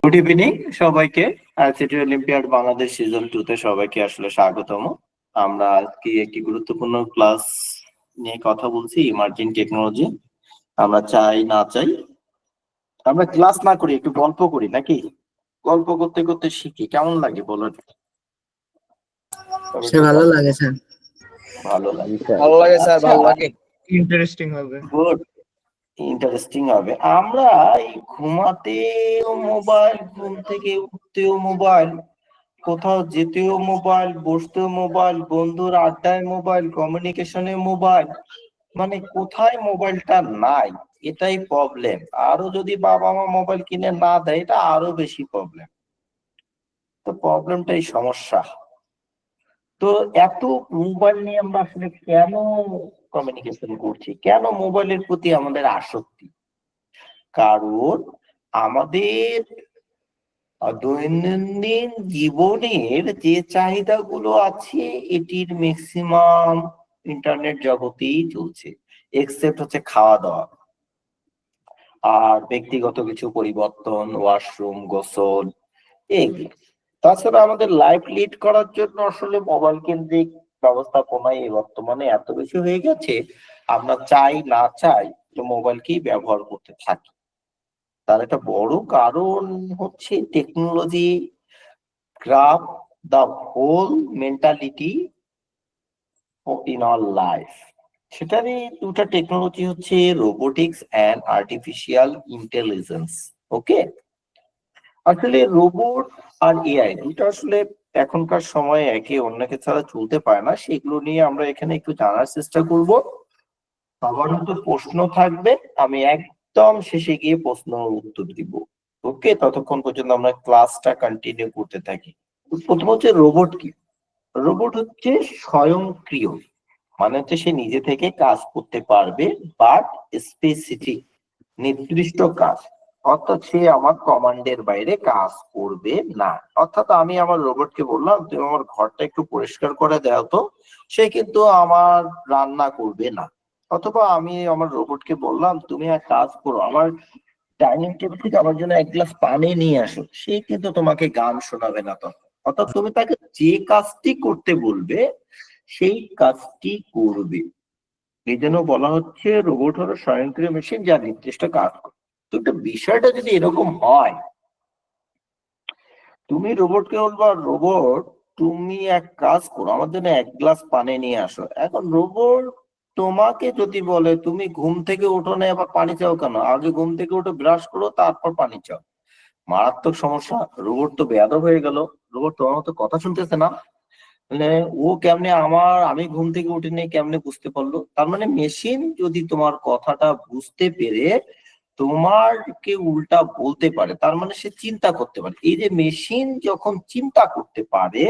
Good evening সবাইকে। ICT olympiad Bangladesh season 2 তে সবাইকে আসলে স্বাগতম। আমরা আজকে একটি গুরুত্বপূর্ণ ক্লাস নিয়ে কথা বলছি, ইমার্জিং টেকনোলজি। আমরা চাই না চাই আমরা ক্লাস না করি, একটু গল্প করি নাকি? গল্প করতে করতে শিখি, কেমন লাগে বলো? ভালো লাগে স্যার। ভালো লাগে, ভালো লাগে স্যার, আচ্ছা, ভালো লাগে। ইন্টারেস্টিং হবে। গুড, ইন্টারেস্টিং হবে। আমরা এই ঘুমাতেও মোবাইল, ঘুম থেকে উঠতেও মোবাইল, কোথাও যেতেও মোবাইল, বসতেও মোবাইল, বন্ধুর আড্ডায় মোবাইল, কমিউনিকেশনে মোবাইল, মানে কোথায় মোবাইলটা নাই, এটাই প্রবলেম। আরো যদি বাবা মা মোবাইল কিনে না দেয়, এটা আরো বেশি প্রবলেম। তো প্রবলেমটাই সমস্যা। তো এত মোবাইল নিয়ে আমরা আসলে কেন কমিউনিকেশন করছি, কেন মোবাইলের প্রতি আমাদের আসক্তি? কারণ আমাদের দৈনন্দিন জীবনের যে চাহিদাগুলো আছে, এটির ম্যাক্সিমাম ইন্টারনেট জগতেই চলছে, এক্সেপ্ট হচ্ছে খাওয়া দাওয়া আর ব্যক্তিগত কিছু পরিবর্তন, ওয়াশরুম, গোসল, এগুলো। তাছাড়া আমাদের লাইফ লিড করার জন্য আসলে মোবাইল কেন্দ্রিক ব্যবস্থাপনায় এই বর্তমানে এত বেশি হয়ে গেছে, আমরা চাই না চাই তো মোবাইলকেই ব্যবহার করতে থাকি। তার একটা বড় কারণ হচ্ছে technology grab the whole mentality in our life. সেটারই দুটা টেকনোলজি হচ্ছে robotics and artificial intelligence. Okay, আসলে রোবট আর এআই দুটো আসলে এখনকার সময়ে একে অন্যকে ছাড়া চলতে পারে না। সেগুলো নিয়ে আমরা এখানে একটু জানার চেষ্টা করব। সাধারণত প্রশ্ন থাকবে, আমি একদম শেষে গিয়ে প্রশ্ন উত্তর দিব। ওকে, ততক্ষণ পর্যন্ত আমরা ক্লাসটা কন্টিনিউ করতে থাকি। প্রথম হচ্ছে রোবট কি? রোবট হচ্ছে স্বয়ংক্রিয়, মানে হচ্ছে সে নিজে থেকে কাজ করতে পারবে, বাট স্পেসিফিক, নির্দিষ্ট কাজ। অর্থাৎ সে আমার কমান্ডের বাইরে কাজ করবে না। অর্থাৎ আমি আমার রোবটকে বললাম তুমি আমার ঘরটা একটু পরিষ্কার করে দাও তো, সে কিন্তু আমার রান্না করবে না। অথবা আমি আমার রোবটকে বললাম তুমি এক কাজ করো, আমার ডাইনিং টেবিল থেকে আমার জন্য এক গ্লাস পানি নিয়ে আসো, সে কিন্তু তোমাকে গান শোনাবে না তখন। অর্থাৎ তুমি তাকে যে কাজটি করতে বলবে সেই কাজটি করবে। এই জন্য বলা হচ্ছে রোবট হলো স্বয়ংক্রিয় মেশিন যা নির্দিষ্ট কাজ করে। তো একটা বিষয়টা যদি এরকম হয়, তুমি রোবটকে বলবা রোবট তুমি এক কাজ করো, আমার জন্য এক গ্লাস পানি নিয়ে আসো। এখন রোবট তোমাকে যদি বলে তুমি ঘুম থেকে উঠো না আবার পানি চাও কেন, আগে ঘুম থেকে উঠে ব্রাশ করো তারপর পানি চাও, মারাত্মক সমস্যা। রোবট তো বেয়াদব হয়ে গেল, রোবট তোমার মতো কথা শুনতেছে না। মানে ও কেমনে আমি ঘুম থেকে উঠিনি কেমনে বুঝতে পারলো? তার মানে মেশিন যদি তোমার কথাটা বুঝতে পেরে তোমারকে উল্টা বলতে পারে, তার মানে সে চিন্তা করতে পারে। এই যে মেশিন যখন চিন্তা করতে পারে,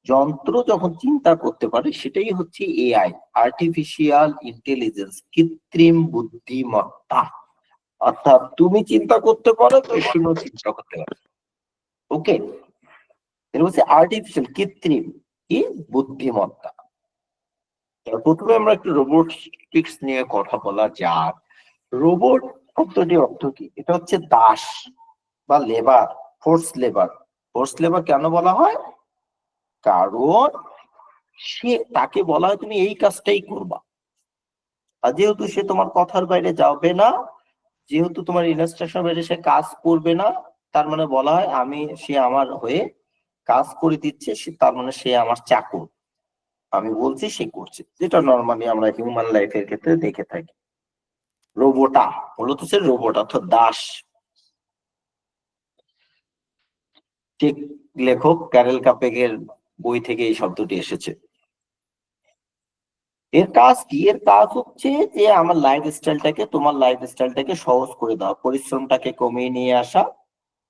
যন্ত্র যখন চিন্তা করতে পারে, সেটাই হচ্ছে এআই, আর্টিফিশিয়াল ইন্টেলিজেন্স, কৃত্রিম বুদ্ধিমত্তা। অর্থাৎ তুমি চিন্তা করতে পারো, মেশিনও চিন্তা করতে পারে। ওকে, এটা হচ্ছে আর্টিফিশিয়াল, কৃত্রিম কি বুদ্ধিমত্তা। প্রথমে আমরা একটু রোবোটিক্স নিয়ে কথা বলা যাক। রোবট শব্দটির অর্থ কি? এটা হচ্ছে দাস বা labour, force labour. Force labour কেন বলা হয়? কারণ তাকে বলা হয় তুমি এই কাজটাই করবা, আর যেহেতু সে তোমার কথার বাইরে যাবে না, যেহেতু তোমার ইনস্ট্রাকশন বাইরে সে কাজ করবে না, তার মানে বলা হয় সে আমার হয়ে কাজ করে দিচ্ছে, তার মানে সে আমার চাকর, আমি বলছি সে করছে, যেটা নর্মালি আমরা হিউম্যান লাইফের ক্ষেত্রে দেখে থাকি। রোবোটা মূলত হচ্ছে রোবট অর্থাৎ দাস। ঠিক লেখক ক্যারেল কাপেকের বই থেকে এই শব্দটি এসেছে। এর কাজ কি? এর কাজ হচ্ছে যে আমার তোমার লাইফ স্টাইলটাকে সহজ করে দেওয়া, পরিশ্রমটাকে কমিয়ে নিয়ে আসা,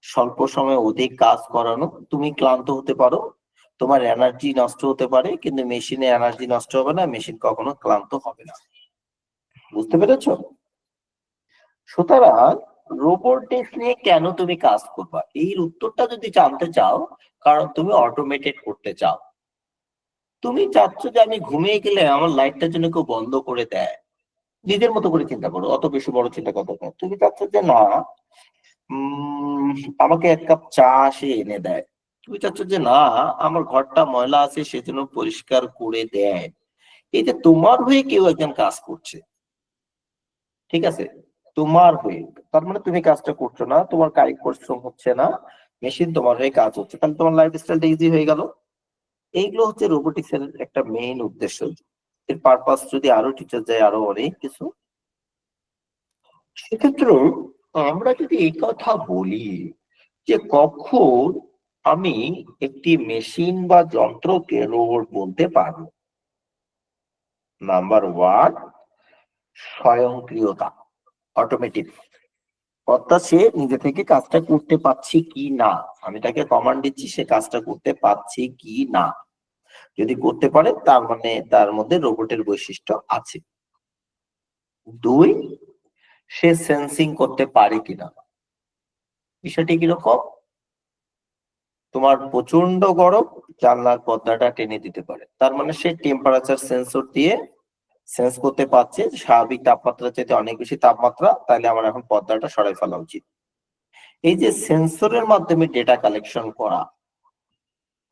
স্বল্প সময়ে অধিক কাজ করানো। তুমি ক্লান্ত হতে পারো, তোমার এনার্জি নষ্ট হতে পারে, কিন্তু মেশিনে এনার্জি নষ্ট হবে না, মেশিন কখনো ক্লান্ত হবে না। বুঝতে পেরেছো? সুতরাং রোবোটিক্স নিয়ে কেন তুমি কাজ করবা, এই উত্তরটা যদি জানতে চাও, কারণ তুমি অটোমেটেড করতে চাও। তুমি চাচ্ছ যে আমি ঘুমিয়ে গেলে আমার লাইটটা যেন কেউ বন্ধ করে দেয়। নিজের মতো করে চিন্তা করো, অত বেশি বড় চিন্তা করতে পারো। তুমি চাচ্ছ যে না, আমাকে 1 কাপ চা সে এনে দেয়। তুমি চাচ্ছ যে না, আমার ঘরটা ময়লা আছে সেজন্য পরিষ্কার করে দেয়। এই যে তোমার হয়ে কেউ একজন কাজ করছে, ঠিক আছে, তোমার হয়ে, তার মানে তুমি কাজটা করছো না, তোমার কায়িক পরিশ্রম হচ্ছে না, মেশিন তোমার হয়ে কাজ হচ্ছে, তাহলে তোমার লাইফস্টাইলটা ইজি হয়ে গেল। এইগুলো হচ্ছে রোবোটিক্স এর একটা মেইন উদ্দেশ্য। এর পারপাস যদি আরো টিচার যায় আরো অনেক কিছু। সেক্ষেত্রে আমরা যদি এই কথা বলি যে কখন আমি একটি মেশিন বা যন্ত্রকে রোবট বলতে পারবো, নাম্বার 1, স্বয়ংক্রিয়তা, অটোমেটিক, অর্থাৎ সে নিজে থেকে কাজটা করতে পারছি কি না, আমি তাকে কমান্ড দিচ্ছি সে কাজটা করতে পারছে কি না, যদি করতে পারে তার মানে তার মধ্যে রোবটের বৈশিষ্ট্য আছে। 2, সে সেন্সিং করতে পারে কিনা। বিষয়টি কিরকম, তোমার প্রচন্ড গরম, জানলার পর্দাটা টেনে দিতে পারে, তার মানে সে টেম্পারেচার সেন্সর দিয়ে সেন্স করতে পারছে স্বাভাবিক তাপমাত্রার চাইতে অনেক বেশি তাপমাত্রা, তাহলে আমার এখন পর্দাটা সরাই ফেলা উচিত। এই যে সেন্সরের মাধ্যমে ডেটা কালেকশন করা,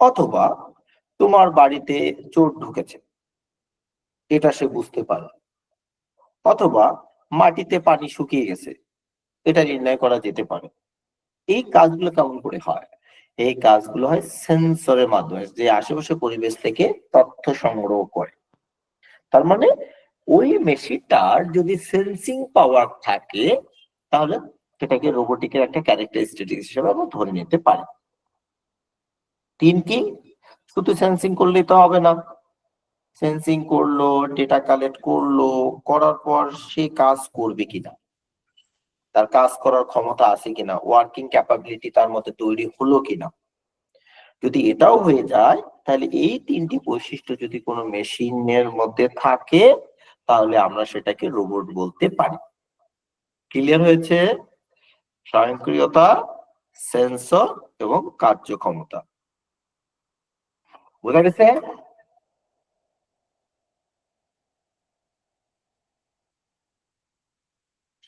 অথবা তোমার বাড়িতে চোর ঢুকেছে এটা সে বুঝতে পারে, অথবা মাটিতে পানি শুকিয়ে গেছে এটা নির্ণয় করা যেতে পারে। এই কাজগুলো কেমন করে হয়, এই কাজগুলো হয় সেন্সরের মাধ্যমে, যে আশেপাশে পরিবেশ থেকে তথ্য সংগ্রহ করে। তার মানে ওই মেশিনটার যদি সেন্সিং পাওয়ার থাকে তাহলে সেটাকে রোবোটিকের একটা ক্যারেক্টারিস্টিক হিসেবে আমরা ধরে নিতে পারি। 3 কি, শুধু সেন্সিং করলেই তো হবে না, সেন্সিং করলো, ডেটা কালেক্ট করলো, করার পর সে কাজ করবে কিনা, তার কাজ করার ক্ষমতা আছে কিনা, ওয়ার্কিং ক্যাপাবিলিটি তার মধ্যে তৈরি হলো কিনা। যদি এটাও হয়ে যায় তাহলে এই 3টি বৈশিষ্ট্য যদি কোনো মেশিনের মধ্যে থাকে তাহলে আমরা সেটাকে রোবট বলতে পারি। ক্লিয়ার হয়েছে? স্বয়ংক্রিয়তা, সেন্সর এবং কার্যক্ষমতা, বোঝা গেছে?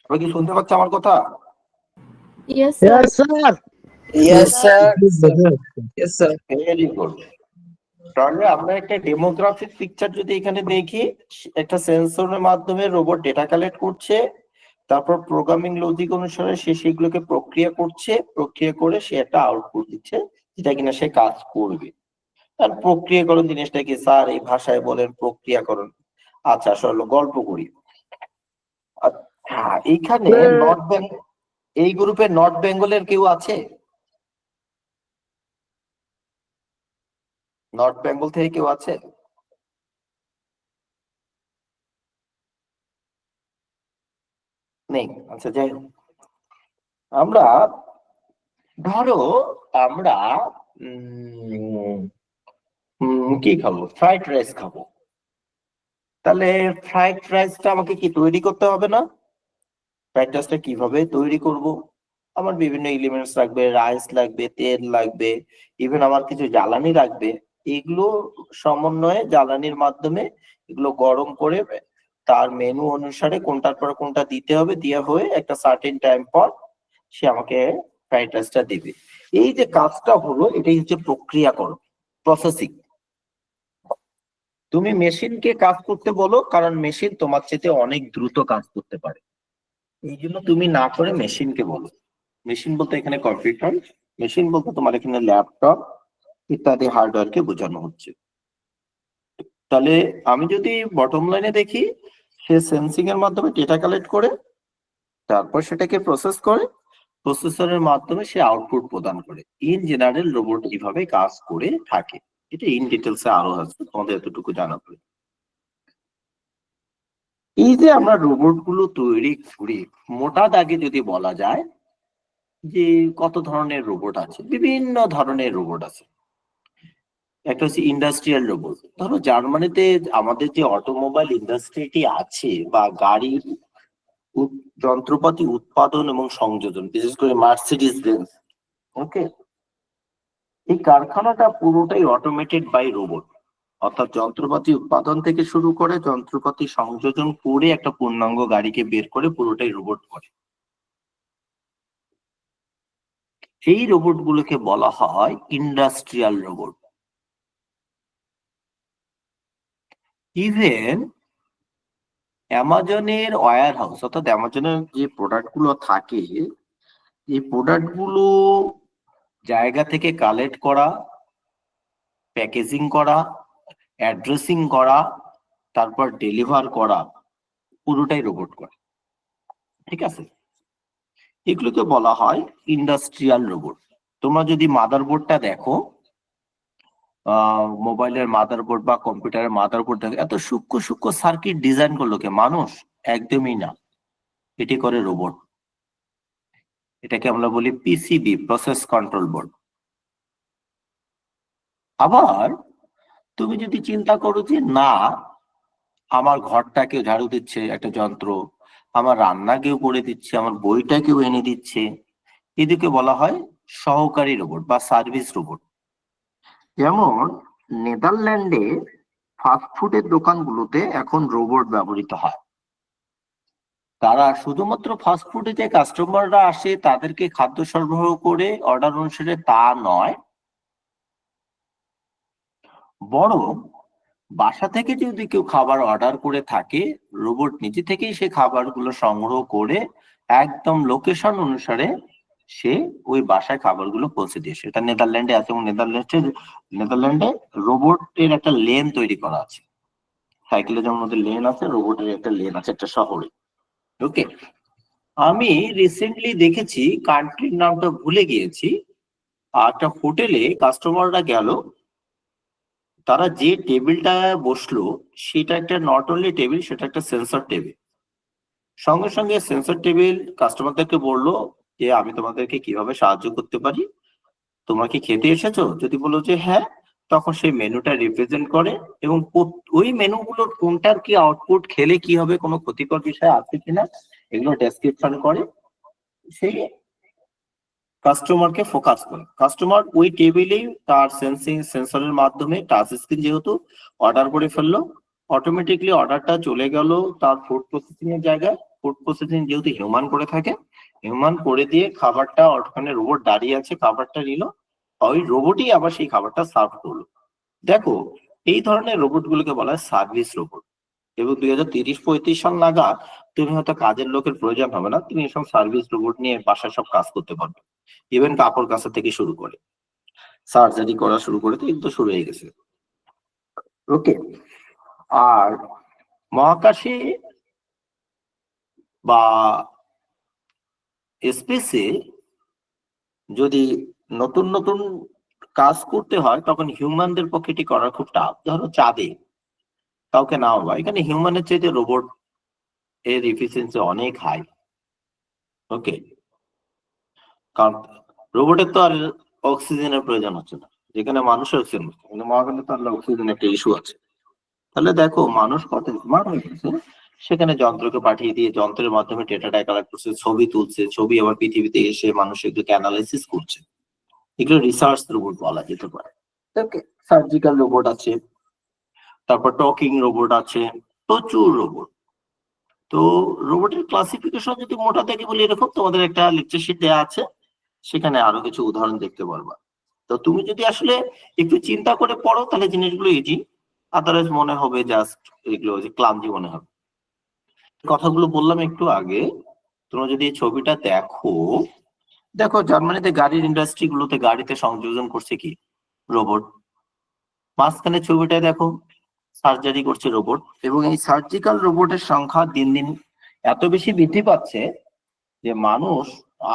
সবাই কি শুনতে পাচ্ছে আমার কথা? Yes, sir. Yes, sir. Yes, sir. Yes, sir. Very good. তাহলে আমরা একটা ডেমোগ্রাফিক পিকচার যদি এখানে দেখি, একটা সেন্সরের মাধ্যমে রোবট ডেটা কালেক্ট করছে, তারপর প্রোগ্রামিং লজিক অনুসারে সে সেগুলোকে প্রক্রিয়া করছে, প্রক্রিয়া করে সে একটা আউটপুট দিচ্ছে যেটা কিনা সে কাজ করবে। আর প্রক্রিয়াকরণ জিনিসটা কি স্যার, এই ভাষায় বলেন প্রক্রিয়াকরণ। আচ্ছা আসলে গল্প করি। আচ্ছা, এইখানে নর্থ বেঙ্গল, এই গ্রুপে নর্থ বেঙ্গলের কেউ আছে? নর্থ বেঙ্গল থেকে কেউ আছে? নেই। আচ্ছা যাই হোক, আমরা ধরো আমরা কি খাবো, ফ্রাইড রাইস খাবো, তাহলে ফ্রাইড রাইসটা আমাকে কি তৈরি করতে হবে না? ফ্রাইড রাইসটা কিভাবে তৈরি করব, আমার বিভিন্ন এলিমেন্টস লাগবে, রাইস লাগবে, তেল লাগবে, ইভেন আমার কিছু জ্বালানি লাগবে। এগুলো সমন্বয়ে জ্বালানির মাধ্যমে এগুলো গরম করে তার মেনু অনুসারে কোনটার পর কোনটা দিতে হবে, দেওয়া হয়ে একটা সার্টেন টাইম পর সে আমাকে ফ্রাইড রাইসটা দেবে। এই যে কাজটা হলো এটাই হচ্ছে প্রক্রিয়াকরণ, প্রসেসিং। তুমি মেশিনকে কাজ করতে বলো, কারণ মেশিন তোমার চেয়ে অনেক দ্রুত কাজ করতে পারে, এই জন্য তুমি না করে মেশিনকে বলো। মেশিন বলতে এখানে কম্পিউটার, মেশিন বলতে তোমার এখানে ল্যাপটপ ইত্যাদি হার্ডওয়্যারকে বোঝানো হচ্ছে। তাহলে আমি যদি বটম লাইনে দেখি, সে সেন্সিং এর মাধ্যমে ডেটা কালেক্ট করে, তারপর সেটাকে প্রসেস করে, প্রসেসরের মাধ্যমে সে আউটপুট প্রদান করে। ইন জেনারেল রোবট এইভাবে কাজ করে থাকে। এটা ইন ডিটেলসে আরো আছে, তোমাদের এতটুকু জানা প্রয়োজন। এই যে আমরা রোবট গুলো তৈরি করি, মোটা দাগে যদি বলা যায় যে কত ধরনের রোবট আছে, বিভিন্ন ধরনের রোবট আছে। একটা হচ্ছে ইন্ডাস্ট্রিয়াল রোবট, ধরো জার্মানিতে আমাদের যে অটোমোবাইল ইন্ডাস্ট্রিটি আছে বা গাড়ির যন্ত্রপাতি উৎপাদন এবং সংযোজন, বিশেষ করে মার্সিডিজ বেঞ্জ, ওকে, এই কারখানাটা পুরোটাই অটোমেটেড বাই রোবট। অর্থাৎ যন্ত্রপাতি উৎপাদন থেকে শুরু করে যন্ত্রপাতি সংযোজন করে একটা পূর্ণাঙ্গ গাড়িকে বের করে পুরোটাই রোবট করে। এই রোবট গুলোকে বলা হয় ইন্ডাস্ট্রিয়াল রোবট। ইভেন অ্যামাজনের ওয়্যার হাউস, অর্থাৎ অ্যামাজনের যে প্রোডাক্ট গুলো থাকে, এই প্রোডাক্ট গুলো জায়গা থেকে কালেক্ট করা, প্যাকেজিং করা, অ্যাড্রেসিং করা, তারপর ডেলিভার করা, পুরোটাই রোবট করে। ঠিক আছে, এগুলোকে বলা হয় ইন্ডাস্ট্রিয়াল রোবট। তোমরা যদি মাদারবোর্ডটা দেখো, মোবাইলের মাদারবোর্ড বা কম্পিউটারের মাদারবোর্ড দেখো, এত সূক্ষ্ম সূক্ষ্ম সার্কিট ডিজাইন করলো কে মানুষ? একদমই না, এটি করে রোবট। এটাকে আমরা বলি পিসিবি, প্রসেস কন্ট্রোল বোর্ড। আবার তুমি যদি চিন্তা করো যে না, আমার ঘরটা কেউ ঝাড়ু দিচ্ছে একটা যন্ত্র, আমার রান্না কেউ করে দিচ্ছে, আমার বইটা কেউ এনে দিচ্ছে, এদিকে বলা হয় সহকারী রোবট বা সার্ভিস রোবট। যেমন নেদারল্যান্ডে ফাস্টফুডের দোকানগুলোতে এখন রোবট ব্যবহৃত হয়। তারা শুধুমাত্র ফাস্টফুডে যে কাস্টমাররা আসে তাদেরকে খাদ্য সরবরাহ করে অর্ডার অনুসারে তা নয়, বরং বাসা থেকে যদি কেউ খাবার অর্ডার করে থাকে, রোবট নিজে থেকেই সে খাবারগুলো সংগ্রহ করে একদম লোকেশন অনুসারে সে ওই বাসায় খাবারগুলো পৌঁছে দিয়ে। সেটা নেদারল্যান্ডে আছে, এবং নেদারল্যান্ডে রোবটের একটা লেন তৈরি করা আছে। সাইকেলের যেমন মধ্যে লেন আছে, রোবটের একটা লেন আছে একটা শহরে। ওকে, আমি রিসেন্টলি দেখেছি, কান্ট্রির নামটা ভুলে গিয়েছি, একটা হোটেলে কাস্টমাররা গেল, তারা যে টেবিলটা বসলো সেটা একটা নট অনলি টেবিল, সেটা একটা সেন্সর টেবিল। সঙ্গে সঙ্গে সেন্সর টেবিল কাস্টমারদেরকে বললো যে আমি তোমাদেরকে কিভাবে সাহায্য করতে পারি, তোমরা কি খেতে এসেছো? যদি বলো যে হ্যাঁ, তখন সেই মেনুটা রিপ্রেজেন্ট করে, এবং ওই মেনুগুলোর কোনটার কি আউটপুট, খেলে কি হবে, কোনো ক্ষতিকর বিষয় আছে কিনা, এগুলো ডেসক্রিপশন করে সেই কাস্টমারকে ফোকাস করে। কাস্টমার ওই টেবিলেই তার সেন্সরের মাধ্যমে টাচ স্ক্রিন যেহেতু অর্ডার করে ফেললো, অটোমেটিকলি অর্ডারটা চলে গেল তার ফুড প্রসেসিং এর জায়গায়। ফুড প্রসেসিং যেহেতু হিউম্যান করে থাকে, হিউম্যান করে দিয়ে খাবারটা, ওখানে রোবট দাঁড়িয়ে আছে, খাবারটা নিল, ওই রোবটই আবার সেই খাবারটা সার্ভ করলো। দেখো, এই ধরনের রোবট গুলোকে বলা হয় সার্ভিস রোবট। এবং 2030-35 সাল নাগাদ তুমি হয়তো কাজের লোকের প্রয়োজন হবে না, তুমি এসব সার্ভিস রোবট নিয়ে বাসায় সব কাজ করতে পারবে। ইভেন কাপড় কাচা থেকে শুরু করে সার্জারি করা শুরু করে তো এগুলো শুরু হয়ে গেছে। ওকে, আর মহাকাশে বা স্পেসে যদি নতুন নতুন কাজ করতে হয়, তখন হিউম্যানদের পক্ষে এটি করা খুব টাফ। ধরো চাঁদে কাউকে নাও, বা এখানে হিউম্যানের চাইতে রোবট এর এফিসিয়েন্সি অনেক হাই। ওকে, কারণ রোবটের তো আর অক্সিজেনের প্রয়োজন হচ্ছে না, যেখানে মানুষের অক্সিজেন, কিন্তু মহাকাশে তো অক্সিজেন একটা ইস্যু আছে। তাহলে দেখো মানুষ কত স্মার্ট হয়ে গেছে, সেখানে যন্ত্রকে পাঠিয়ে দিয়ে যন্ত্রের মাধ্যমে ডেটাটা কালেক্ট করছে, ছবি তুলছে, ছবি আবার পৃথিবীতে এসে মানুষ এগুলোকে অ্যানালাইসিস করছে। এগুলো রিসার্চ রোবট বলা যেতে পারে। ওকে, সার্জিক্যাল রোবট আছে, তারপর টকিং রোবট আছে, প্রচুর রোবট। তো রোবটের ক্লাসিফিকেশন যদি মোটা থেকে বলি, এরকম তোমাদের একটা লেকচার শিট দেওয়া আছে, সেখানে আরো কিছু উদাহরণ দেখতে পারবা। তো তুমি যদি আসলে একটু চিন্তা করে পড়ো তাহলে জিনিসগুলো ইজি, আদারওয়াইজ মনে হবে জাস্ট এগুলো যে ক্লান্তি মনে হবে। কথাগুলো বললাম একটু আগে, তোমরা যদি এই ছবিটা দেখো, দেখো জার্মানিতে গাড়ির ইন্ডাস্ট্রি গুলোতে গাড়িতে সংযোজন করছে কি? রোবট। মাঝখানে ছবিটা দেখো, সার্জারি করছে রোবট। এবং এই সার্জিক্যাল রোবটের সংখ্যা দিন দিন এত বেশি বৃদ্ধি পাচ্ছে যে মানুষ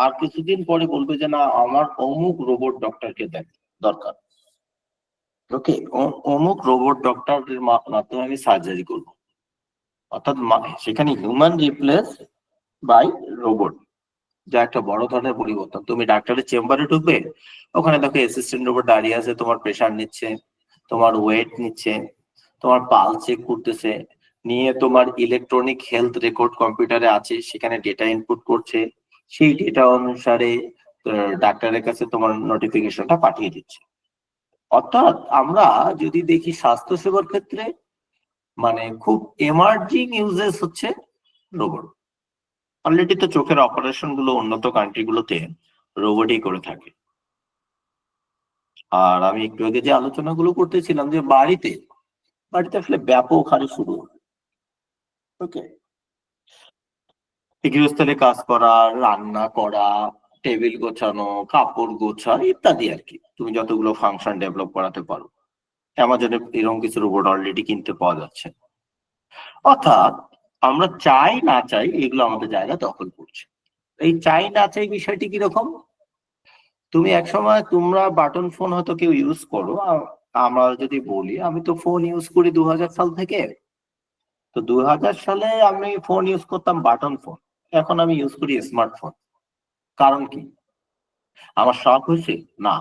আর কিছুদিন পরে বলবে যে না, আমার অমুক রোবট ডক্টরকে দরকার। ওকে, অমুক রোবট ডক্টরের মাধ্যমে আমি সার্জারি করবো। অর্থাৎ সেখানে হিউম্যান রিপ্লেস বাই রোবট, যা একটা বড় ধরনের পরিবর্তন। তুমি ডাক্তারের চেম্বারে ঢুকবে, ওখানে দেখো অ্যাসিস্ট্যান্ট রোবট দাঁড়িয়ে আছে, তোমার প্রেশার নিচ্ছে, তোমার ওয়েট নিচ্ছে, তোমার পালস চেক করতেছে, নিয়ে তোমার ইলেকট্রনিক হেলথ রেকর্ড কম্পিউটারে আছে, সেখানে ডেটা ইনপুট করছে, সেই ডেটা অনুসারে ডাক্তারের কাছে তোমার নোটিফিকেশনটা পাঠিয়ে দিচ্ছে। অর্থাৎ আমরা যদি দেখি স্বাস্থ্য সেবার ক্ষেত্রে মানে খুব এমার্জিং ইউজেস হচ্ছে রোবট। অলরেডি তো চোখের অপারেশন গুলো উন্নত কান্ট্রি গুলোতে রোবটই করে থাকে। আর আমি একটু আগে যে আলোচনাগুলো করতেছিলাম যে বাড়িতে আসলে ব্যাপক হারে শুরু হবে। ওকে, গৃহস্থলে কাজ করা, রান্না করা, টেবিল গোছানো, কাপড় গোছা ইত্যাদি আর কি, তুমি যতগুলো ফাংশন ডেভেলপ করাতে পারো। অ্যামাজনে এরকম কিছু রোবট অলরেডি কিনতে পাওয়া যাচ্ছে। অর্থাৎ আমরা চাই না চাই এগুলো আমাদের জায়গা দখল করছে। এই চাই না চাই বিষয়টি কিরকম, তুমি একসময় তোমরা বাটন ফোন হয়তো কেউ ইউজ করো, আমরা যদি বলি আমি তো ফোন ইউজ করি 2000 সাল থেকে। তো 2000 সালে আমি ফোন ইউজ করতাম বাটন ফোন, এখন আমি ইউজ করি স্মার্টফোন। কারণ কি? আমার শখ হয়েছে? না,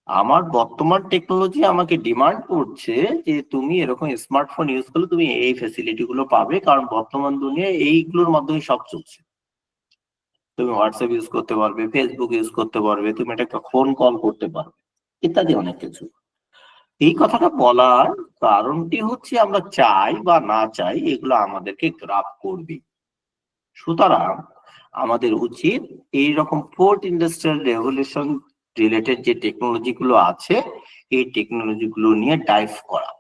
আমার বর্তমান টেকনোলজি আমাকে ডিমান্ড করছে যে তুমি এরকম স্মার্টফোন ইউজ করলে তুমি এই ফ্যাসিলিটি গুলো পাবে, কারণ বর্তমান দুনিয়ায় এইগুলোর মাধ্যমে সব চলছে। তুমি হোয়াটসঅ্যাপ ইউজ করতে পারবে, ফেসবুক ইউজ করতে পারবে, তুমি একটা ফোন কল করতে পারবে, ইত্যাদি অনেক কিছু। এই কথাটা বলার কারণটি হচ্ছে আমরা চাই বা না চাই এগুলো আমাদেরকে গ্রাফ করবে। সুতরাং আমাদের উচিত এইরকম ফোর্থ ইন্ডাস্ট্রিয়াল রেভলিউশন রিলেটেড যে টেকনোলজি গুলো আছে এই টেকনোলজি গুলো নিয়ে ডাইভ করা,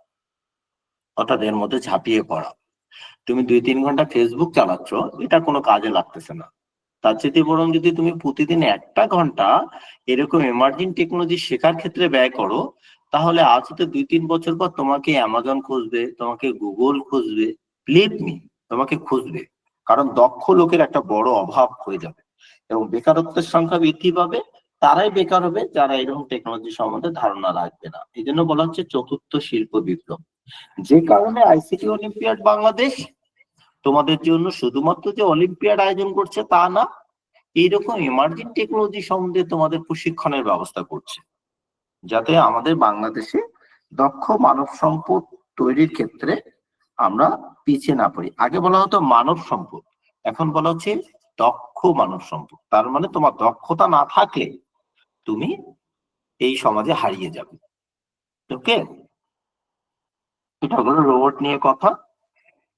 অর্থাৎ এর মধ্যে ঝাঁপিয়ে পড়া। তুমি 2-3 ঘন্টা ফেসবুক চালাচ্ছ, এটা কোনো কাজে লাগতেছে না। তার চেয়ে বরং যদি তুমি প্রতিদিন 1 ঘন্টা এরকম এমার্জিং টেকনোলজি শেখার ক্ষেত্রে ব্যয় করো, তাহলে আজ হতে 2-3 বছর পর তোমাকে অ্যামাজন খুঁজবে, তোমাকে গুগল খুঁজবে, বিলিভ মি তোমাকে খুঁজবে। কারণ দক্ষ লোকের একটা বড় অভাব হয়ে যাবে এবং বেকারত্বের সংখ্যা বৃদ্ধি পাবে। তারাই বেকার হবে যারা এরকম টেকনোলজি সম্বন্ধে ধারণা রাখবে না। এই জন্য বলা হচ্ছে চতুর্থ শিল্প বিপ্লব। যে কারণে আইসিটি অলিম্পিয়াড বাংলাদেশ তোমাদের জন্য শুধুমাত্র যে অলিম্পিয়াড আয়োজন করছে তা না, এইরকম এমার্জিং টেকনোলজি সম্বন্ধে তোমাদের প্রশিক্ষণের ব্যবস্থা করছে, যাতে আমাদের বাংলাদেশে দক্ষ মানব সম্পদ তৈরির ক্ষেত্রে আমরা পিছিয়ে না পড়ি। আগে বলা হতো মানব সম্পদ, এখন বলা হচ্ছে দক্ষ মানব সম্পদ। তার মানে তোমার দক্ষতা না থাকলে তুমি এই সমাজে হারিয়ে যাবে। ওকে, এটা হলো রোবট নিয়ে কথা।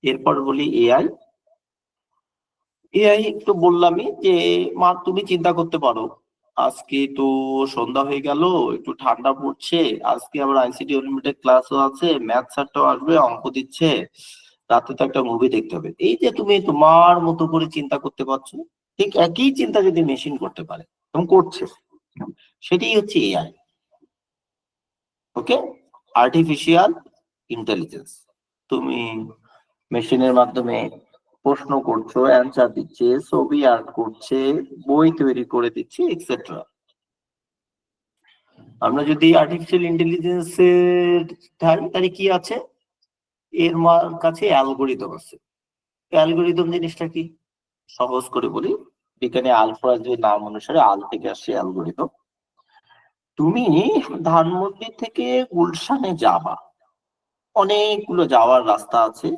এরপর বলি এআই। এআই একটু বললামই যে মা তুমি চিন্তা করতে পারো, আজকে তো সন্ধ্যা হয়ে গেল, একটু ঠান্ডা পড়ছে, আজকে আবার আইসিটি লিমিটেড ক্লাসও আছে, ম্যাথ স্যারটাও আসবে, অঙ্ক দিচ্ছে, রাতে তো একটা মুভি দেখতে হবে। এই যে তুমি তোমার মতো করে চিন্তা করতে পারছো, ঠিক একই চিন্তা যদি মেশিন করতে পারে এবং করছে, সেটাই হচ্ছে এআই। ওকে, আর্টিফিশিয়াল ইন্টেলিজেন্স। তুমি মেশিনের মাধ্যমে প্রশ্ন করছো, অ্যান্সার দিচ্ছে, ছবি আর্ট করছে, বই তৈরি করে দিচ্ছে, এক্সেট্রা। আমরা যদি আর্টিফিশিয়াল ইন্টেলিজেন্স এর তাহলে কি আছে, এর কাছে অ্যালগোরিদম আছে। অ্যালগোরিদম জিনিসটা কি, সহজ করে বলি, এখানে আলফা যে নাম অনুসারে আল থেকে আসছে অ্যালগোরিদম। তুমি ধানমন্ডি থেকে গুলশানে যাবা, অনেকগুলো যাওয়ার রাস্তা আছে,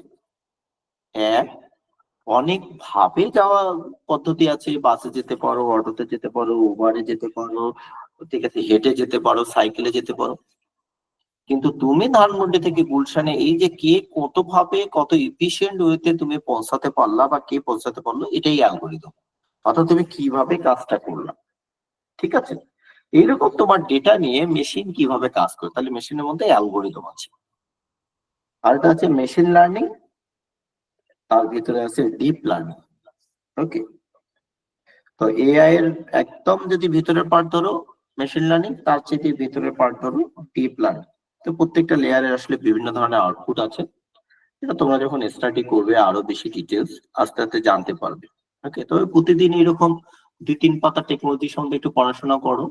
অনেক ভাবে যাওয়ার পদ্ধতি আছে। বাসে যেতে পারো, অটোতে যেতে পারো, উবারে যেতে পারো, ঠিক আছে, হেঁটে যেতে পারো, সাইকেলে যেতে পারো। কিন্তু তুমি ধানমন্ডি থেকে গুলশানে এই যে কে কত ভাবে কত এফিশিয়েন্ট ওয়েতে তুমি পৌঁছাতে পারলা বা কে পৌঁছাতে পারলো, এটাই অ্যালগোরিদম। অর্থাৎ তুমি কিভাবে কাজটা করলা, ঠিক আছে। এইরকম তোমার ডেটা নিয়ে মেশিন কিভাবে কাজ করে, তাহলে মেশিনের মধ্যে অ্যালগোরিদম আছে। আর এটা হচ্ছে মেশিন লার্নিং, তার ভিতরে আছে ডিপ লার্নিং। ওকে, তো এআই এর একদম যদি ভিতরের পার্ট ধরো মেশিন লার্নিং, তার চেয়ে ভিতরের পার্ট ধরো ডিপ লার্নিং। তো প্রত্যেকটা লেয়ারের আসলে বিভিন্ন ধরনের আউটপুট আছে, এটা তোমরা যখন স্টাডি করবে আরো বেশি ডিটেলস আস্তে আস্তে জানতে পারবে। ওকে, তবে প্রতিদিন এরকম 2-3 পাতা টেকনোলজি সম্বন্ধে একটু পড়াশোনা করো,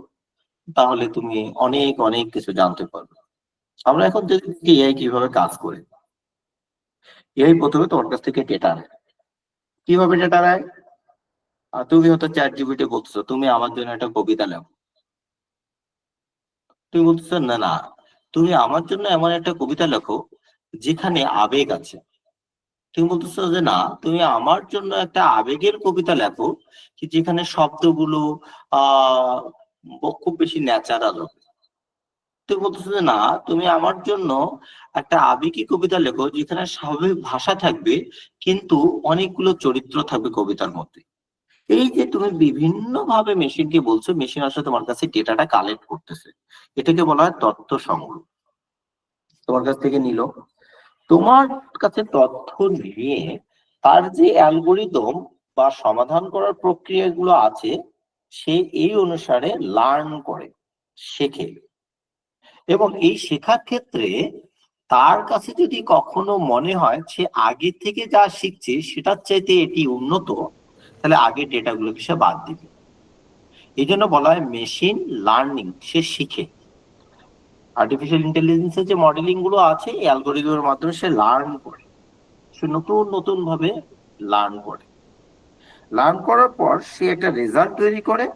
তাহলে তুমি অনেক অনেক কিছু জানতে পারবে। আমরা এখন দেখি এআই কিভাবে কাজ করে। এআই প্রথমে তোমার কাছ থেকে ডেটা নেয়। কিভাবে ডেটা নেয়? তুমি হয়তো চ্যাট জিপিটি বলতেছো তুমি আমার জন্য একটা কবিতা লেখো, তুমি বলতেছো না না তুমি আমার জন্য এমন একটা কবিতা লেখো যেখানে আবেগ আছে। তুমি বলতেছো যে না তুমি আমার জন্য একটা আবেগের কবিতা লেখো যেখানে শব্দগুলো আহ খুব বেশি ন্যাচারাল হবে। তুমি বলতেছো যে না তুমি আমার জন্য একটা আবেগী কবিতা লেখো যেখানে স্বাভাবিক ভাষা থাকবে কিন্তু অনেকগুলো চরিত্র থাকবে কবিতার মধ্যে। এই যে তুমি বিভিন্ন ভাবে মেশিনকে বলছো, মেশিন আসলে তোমার কাছে ডেটাটা কালেক্ট করতেছে, এটাকে বলা হয় তথ্য সংগ্রহ। তোমার কাছ থেকে নিল, তোমার কাছে তথ্য নিয়ে তার যে অ্যালগোরিদম বা সমাধান করার প্রক্রিয়াগুলো আছে, সে এই অনুসারে লার্ন করে, শেখে। এবং এই শেখার ক্ষেত্রে তার কাছে যদি কখনো মনে হয় সে আগে থেকে যা শিখছে সেটার চাইতে এটি উন্নত, তাহলে আগের ডেটাগুলোকে সে বাদ দিবে। এই জন্য বলা হয় মেশিন লার্নিং, সে শিখে। আর্টিফিশিয়াল ইন্টেলিজেন্সের যে মডেলিং গুলো আছে, এই অ্যালগোরিদমের মাধ্যমে সে লার্ন করে, সে নতুন নতুন ভাবে লার্ন করে। লার্ন করার পর সে একটা রেজাল্ট তৈরি করে।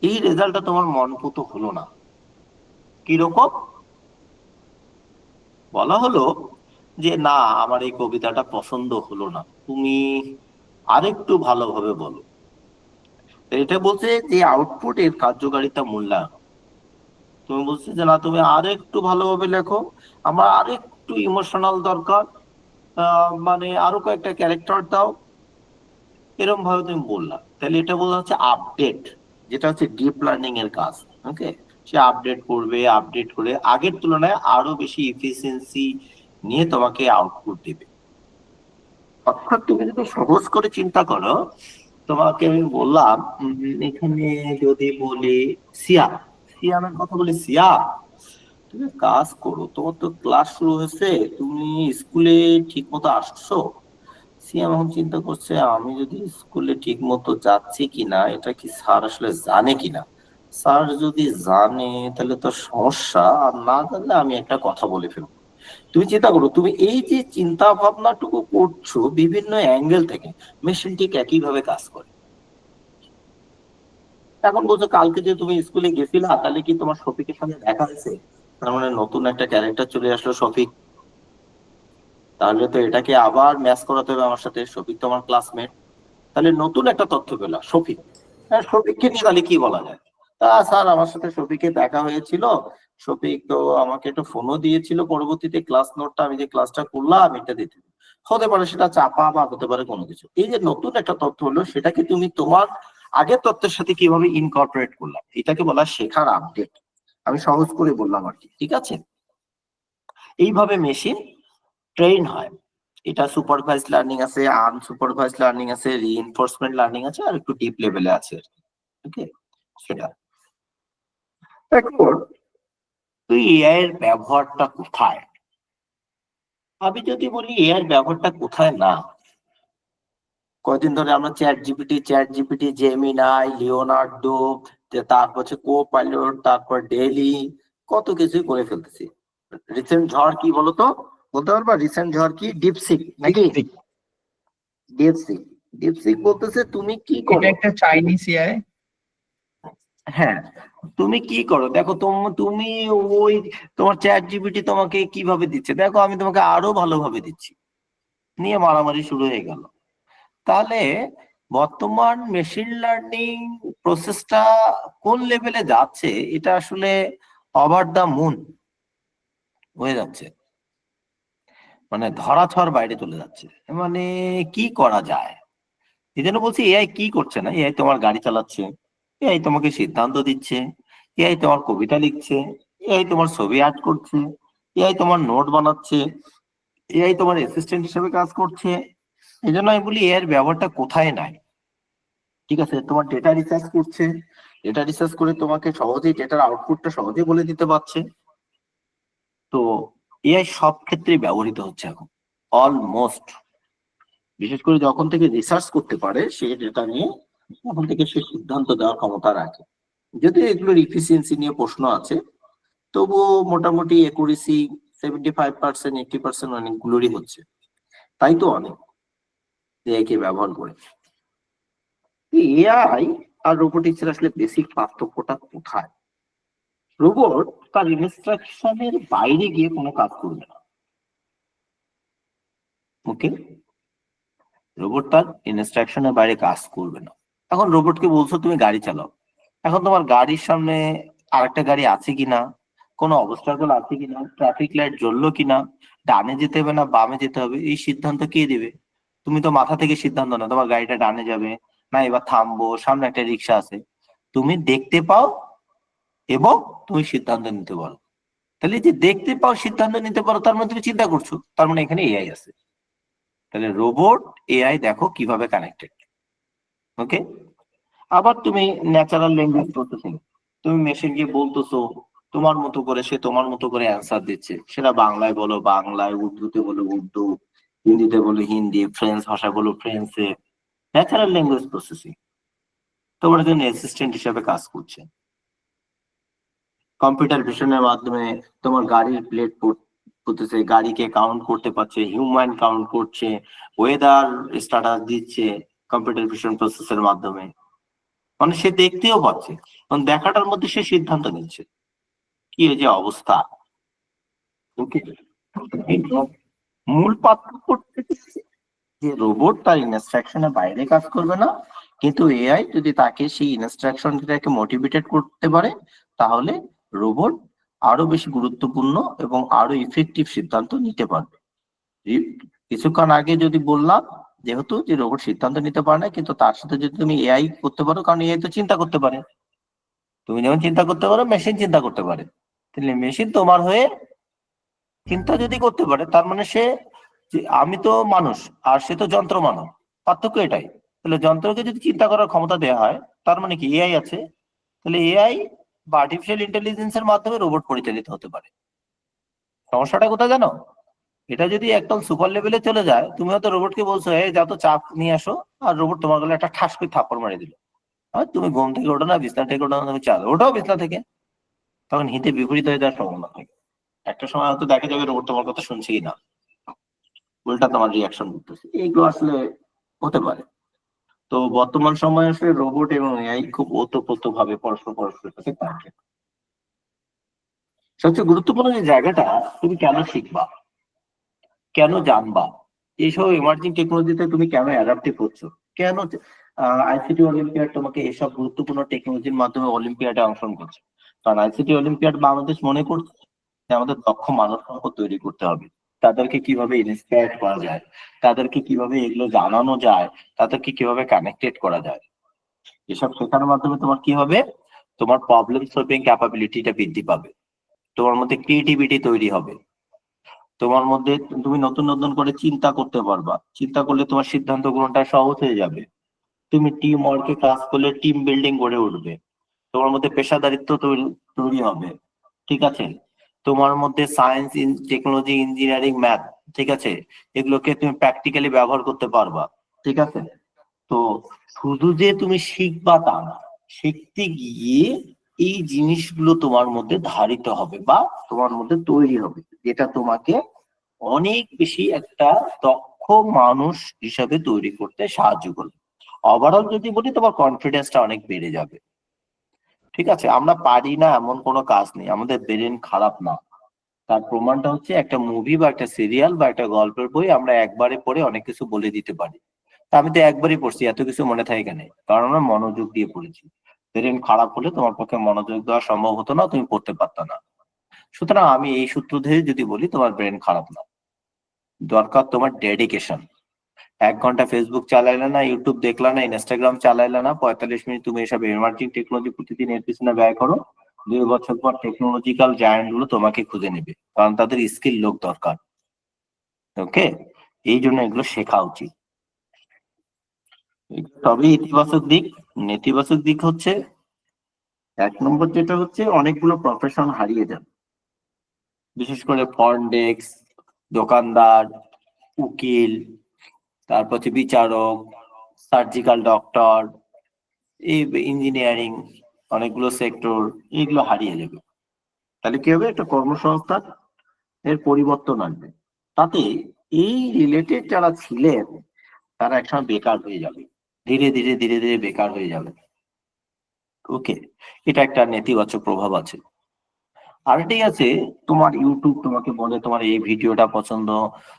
এই রেজাল্টটা তোমার মনপুত হলো না, কিরকম? বলা হলো যে না, আমার এই কবিতাটা পছন্দ হলো না, তুমি আরেকটু ভালোভাবে বলো। এটা বলছে যে আউটপুটের কার্যকারিতা মূল্যায়ন। তুমি বলছো যে না, তুমি আরেকটু ভালোভাবে লেখো, আমার আরেকটু ইমোশনাল দরকার, মানে আরো কয়েকটা ক্যারেক্টার দাও, এরকম ভাবে তুমি বললা। তাহলে এটা বলা হচ্ছে আপডেট, যেটা হচ্ছে ডিপ লার্নিং এর কাজ। ওকে, সে আপডেট করবে, আপডেট করে আগের তুলনায় আরো বেশি এফিসিয়েন্সি নিয়ে তোমাকে আউটপুট দেবে। অর্থাৎ তুমি যদি সহজ করে চিন্তা করো, তোমাকে আমি বললাম এখানে যদি বলি সিয়াম, সিয়ামের কথা বলি, সিয়াম তুমি কাজ করো, তোমার তো ক্লাস শুরু হয়েছে, তুমি স্কুলে ঠিক মতো আসছো। সিয়াম এখন চিন্তা করছে, আমি যদি স্কুলে ঠিক মতো যাচ্ছি কিনা, এটা কি স্যার আসলে জানে কিনা। স্যার যদি জানে তাহলে তো সমস্যা, আর না জানলে আমি একটা কথা বলে ফেলবো। তুমি চিন্তা করো, তুমি এই যে চিন্তা ভাবনাটুকু করছো বিভিন্ন অ্যাঙ্গেল থেকে, মেশিন ঠিক একই ভাবে কাজ করে। এখন বলছো কালকে যে তুমি স্কুলে গেছিলা, তাহলে কি তোমার শফিকের সঙ্গে দেখা হয়েছে? তার মানে নতুন একটা ক্যারেক্টার চলে আসলো, শফিক। তাহলে তো এটাকে আবার ম্যাচ করাতে হবে আমার সাথে, শফিক তো আমার ক্লাসমেট। তাহলে নতুন একটা তথ্য পেলাম, শফিক। হ্যাঁ, শফিককে নিয়ে তাহলে কি বলা যায়? স্যার, আমার সাথে শফিকের দেখা হয়েছিল, শফিক তো আমাকে একটা ফোনও দিয়েছিল, পরবর্তীতে ক্লাস নোটটা আমি যে ক্লাসটা করলাম এটা দিতে। হতে পারে সেটা চাপা, বা হতে পারে কোনো কিছু। এই যে নতুন একটা তথ্য হলো, সেটাকে তুমি তোমার আগের তথ্যের সাথে কিভাবে ইনকর্পোরেট করলাম, এটাকে বলা শেখার আপডেট। আমি সহজ করে বললাম আর কি, ঠিক আছে? এইভাবে মেশিন ট্রেন হয়। এটা সুপারভাইজ লার্নিং আছে, আনসুপারভাইজ লার্নিং আছে, রিইনফোর্সমেন্ট লার্নিং আছে, আর একটু ডিপ লেভেলে আছে। ওকে, সেটা। এখন তুই এআই এর ব্যবহারটা কোথায়? আমি যদি বলি এআই এর ব্যবহারটা কোথায় না, কয়দিন ধরে আমরা চ্যাট জিপিটি, জেমিনাই, লিওনার্ডো, তারপর হচ্ছে কো পাইলট, তারপর ডেইলি, কত কিছুই করে ফেলতেছি। রিসেন্ট ঝড় কি বলতো? বলতে পারবা রিসেন্ট ঝড় কি? ডিপসিক নাকি? ডিপসিক। ডিপসিক বলতেছে তুমি কি করো, এটা একটা চাইনিজ এআই। হ্যাঁ, তুমি কি করো দেখো, তুমি ওই তোমার চ্যাট জিপিটি তোমাকে কিভাবে দিচ্ছে, দেখো আমি তোমাকে আরো ভালোভাবে দিচ্ছি, নিয়ে মারামারি শুরু হয়ে গেল। তাহলে বর্তমান মেশিন লার্নিং প্রসেসটা কোন লেভেলে যাচ্ছে, এটা আসলে ওভার দা মুন হয়ে যাচ্ছে, মানে ধরাছোঁয়ার বাইরে চলে যাচ্ছে। মানে কি করা যায়? এই জন্য বলছি এআই কি করছে না, এআই তোমার গাড়ি চালাচ্ছে, এআই তোমাকে সিদ্ধান্ত দিচ্ছে, এআই তোমার কবিতা লিখছে, এআই তোমার ছবি আর্ট করছে, এআই তোমার নোট বানাচ্ছে, এআই তোমার অ্যাসিস্ট্যান্ট হিসেবে কাজ করছে। এই জন্য আমি বলি এআই এর ব্যবহারটা কোথায় নাই। ঠিক আছে, তোমার ডেটা রিসার্চ করছে, ডেটা রিসার্চ করে তোমাকে সহজেই ডেটার আউটপুটটা সহজেই বলে দিতে পারছে। তো এআই সব ক্ষেত্রে ব্যবহৃত হচ্ছে এখন, অলমোস্ট। বিশেষ করে যখন থেকে রিসার্চ করতে পারে সেই ডেটা নিয়ে, তখন থেকে সে সিদ্ধান্ত দেওয়ার ক্ষমতা রাখে। যদিও এগুলোর ইফিসিয়েন্সি নিয়ে প্রশ্ন আছে, তবুও মোটামুটি একুরেসি 75%, 80% অনেকগুলোরই হচ্ছে। তাই তো অনেক এআই কে ব্যবহার করে। এআই আর রোবোটিক্স এর আসলে বেসিক পার্থক্যটা কোথায়? রোবট তার ইনস্ট্রাকশনের বাইরে গিয়ে কোনো কাজ করবে না। ওকে, রোবট তার ইনস্ট্রাকশনের বাইরে কাজ করবে না। এখন রোবটকে বলছো তুমি গাড়ি চালাও, এখন তোমার গাড়ির সামনে আরেকটা গাড়ি আছে কিনা, কোনো অবস্ট্রাকল আছে কিনা, ট্রাফিক লাইট জ্বললো কিনা, ডানে যেতে হবে না বামে যেতে হবে, এই সিদ্ধান্ত কে দিবে? তুমি তো মাথা থেকে সিদ্ধান্ত না, তোমার গাড়িটা ডানে যাবে না এবার থামবো, সামনে একটা রিক্সা আছে, তুমি দেখতে পাও এবং তুমি সিদ্ধান্ত নিতে পারো। তাহলে যে দেখতে পাও সিদ্ধান্ত নিতে পারো তার মানে তুমি চিন্তা করছো, তার মানে এখানে এআই আছে। তাহলে রোবট এআই দেখো কিভাবে কানেক্টেড। ওকে, আবার তুমি ন্যাচারাল ল্যাঙ্গুয়েজ প্রসেসিং, তুমি মেশিনকে বলতেছো তোমার মতো করে, সে তোমার মতো করে অ্যান্সার দিচ্ছে, সেটা বাংলায় বলো বাংলায়, উর্দুতে বলো উর্দু, হিন্দিতে বলো হিন্দি, ফ্রেঞ্চ ভাষা বলো ফ্রেঞ্চে। ন্যাচারাল ল্যাঙ্গুয়েজ প্রসেসিং তোমার জন্য অ্যাসিস্ট্যান্ট হিসেবে কাজ করছে। কম্পিউটার ভিশনের মাধ্যমে তোমার গাড়ির প্লেট করতেছে, গাড়িকে কাউন্ট করতে পারছে, হিউম্যান কাউন্ট করছে, ওয়েদার স্ট্যাটাস দিচ্ছে কম্পিউটার ভিশন প্রসেসের মাধ্যমে। মানে সে দেখতেও পাচ্ছে, কারণ দেখাটার মধ্যে সে সিদ্ধান্ত নিচ্ছে কি এই যে অবস্থা। ওকে, মূল পার্থক্য যে রোবট তার ইনস্ট্রাকশনের বাইরে কাজ করবে না, কিন্তু এআই যদি তাকে সেই ইনস্ট্রাকশনটাকে মোটিভেটেড করতে পারে, তাহলে রোবট আরো বেশি গুরুত্বপূর্ণ এবং আরো ইফেক্টিভ সিদ্ধান্ত নিতে পারবে। কিছুক্ষণ আগে যদি বললাম যেহেতু যে রোবট সিদ্ধান্ত নিতে পারে না, কিন্তু তার সাথে যদি তুমি এআই করতে পারো, কারণ এআই তো চিন্তা করতে পারে, তুমি যেমন চিন্তা করতে পারো মেশিন চিন্তা করতে পারে, তাহলে মেশিন তোমার হয়ে চিন্তা যদি করতে পারে, তার মানে সে আমি তো মানুষ আর সে তো যন্ত্র মানব, পার্থক্য এটাই। তাহলে যন্ত্রকে যদি চিন্তা করার ক্ষমতা দেওয়া হয়, তার মানে কি এআই আছে, তাহলে এআই বা আর্টিফিশিয়াল ইন্টেলিজেন্সের মাধ্যমে রোবট পরিচালিত হতে পারে। সমস্যাটা কোথায় জানো? এটা যদি একদম সুপার লেভেলে চলে যায়, তুমি হয়তো রোবটকে বলছো এই যা তো চাপ নিয়ে আসো, আর রোবট তোমার গলে একটা ঠাস করে থাপ্পড় মারি দিল, আর তুমি ঘুম থেকে ওঠো না, বিছনা থেকে ওঠো না, তুমি চাল ওঠাও বিছনা থেকে, তখন হিতে বিপরীত হয়ে যাওয়ার সম্ভাবনা থাকে। একটা সময় হয়তো দেখা যাবে রোবট তোমার কথা শুনছেই না, উল্টা তোমার রিয়াকশন করতেছে। এইগুলো আসলে হতে পারে। তো বর্তমান সময়ে আসলে রোবট এবং এআই খুব ওতপ্রোত ভাবে পরস্পরের সাথে কানেক্টেড। সবচেয়ে গুরুত্বপূর্ণ যে জায়গাটা, তুমি কেন শিখবা, কেন জানবা, এইসব এমার্জিং টেকনোলজিতে তুমি কেন অ্যাডাপ্টিভ হচ্ছ, কেন আইসিটি অলিম্পিয়াড তোমাকে এসব গুরুত্বপূর্ণ টেকনোলজির মাধ্যমে অলিম্পিয়াডে অংশগ্রহণ করছে। কারণ আইসিটি অলিম্পিয়াড বাংলাদেশ মনে করছে যে আমাদের দক্ষ মানব সম্পদ তৈরি করতে হবে, তাদেরকে কিভাবে ইন্সপায়ার করা যায়, তাদেরকে কিভাবে এগুলো জানানো যায়, তাদেরকে কিভাবে কানেক্টেড করা যায়। এসব শেখানোর মাধ্যমে তোমার কি হবে, তোমার প্রবলেম সলভিং ক্যাপাবিলিটিটা বৃদ্ধি পাবে, তোমার মধ্যে ক্রিয়েটিভিটি তৈরি হবে, তোমার মধ্যে তুমি নতুন নতুন করে চিন্তা করতে পারবা, চিন্তা করলে তোমার সিদ্ধান্ত গ্রহণটা সহজ হয়ে যাবে, তুমি টিম ওয়ার্কে কাজ করলে টিম বিল্ডিং গড়ে উঠবে, তোমার মধ্যে পেশাদারিত্ব তৈরি হবে। ঠিক আছে, তোমার মধ্যে সায়েন্স, টেকনোলজি, ইঞ্জিনিয়ারিং, ম্যাথ, ঠিক আছে, এগুলোকে তুমি প্র্যাকটিক্যালি ব্যবহার করতে পারবা। ঠিক আছে, তো শুধু যে তুমি শিখবা তা না, শিখতে গিয়ে এই জিনিসগুলো তোমার মধ্যে ধারিত হবে বা তোমার মধ্যে তৈরি হবে, যেটা তোমাকে অনেক বেশি একটা দক্ষ মানুষ হিসাবে তৈরি করতে সাহায্য করবে। ওভারঅল যদি বলি, তোমার কনফিডেন্সটা অনেক বেড়ে যাবে। ঠিক আছে, আমরা পারি না এমন কোনো কাজ নেই, আমাদের ব্রেন খারাপ না। তার প্রমাণটা হচ্ছে একটা মুভি বা একটা সিরিয়াল বা একটা গল্পের বই আমরা একবারে পড়ে অনেক কিছু বলে দিতে পারি। তা আমি তো একবারই পড়ছি, এত কিছু মনে থাকে কেন? কারণ আমরা মনোযোগ দিয়ে পড়েছি। ব্রেন খারাপ হলে তোমার পক্ষে মনোযোগ দেওয়া সম্ভব হতো না, তুমি পড়তে পারতো না। সুতরাং আমি এই সূত্র ধরে যদি বলি, তোমার ব্রেন খারাপ না, দরকার তোমার ডেডিকেশন। 1 ঘন্টা ফেসবুক চালাইলে না, ইউটিউব দেখলা না, ইনস্টাগ্রাম চালাইলে না, 45 মিনিট তুমি এসব এমার্জিং টেকনোলজি প্রতিদিন এর পিছনে ব্যয় করো, 2 বছর পর টেকনোলজিক্যাল জায়ান্ট গুলো তোমাকে খুঁজে নেবে, কারণ তাদের স্কিল লোক দরকার। ওকে, এই জন্য এগুলো শেখা উচিত। তবে ইতিবাচক দিক, নেতিবাচক দিক হচ্ছে 1 নম্বর যেটা হচ্ছে অনেকগুলো প্রফেশন হারিয়ে যাবে, বিশেষ করে ফ্রন্ট ডেস্ক, দোকানদার, উকিল, তারপর হচ্ছে বিচারক, সার্জিক্যাল ডক্টর, এই ইঞ্জিনিয়ারিং, অনেকগুলো সেক্টর, এগুলো হারিয়ে যাবে। তাহলে কি হবে, একটা কর্মসংস্থান এর পরিবর্তন আসবে। তাতে এই রিলেটেড যারা ছিলেন তারা একসময় বেকার হয়ে যাবে, ধীরে ধীরে ধীরে ধীরে বেকার হয়ে যাবে। ওকে, এটা একটা নেতিবাচক প্রভাব আছে। আরেকটাই আছে, তোমার ইউটিউব তোমাকে বলে তোমার এই ভিডিওটা পছন্দ,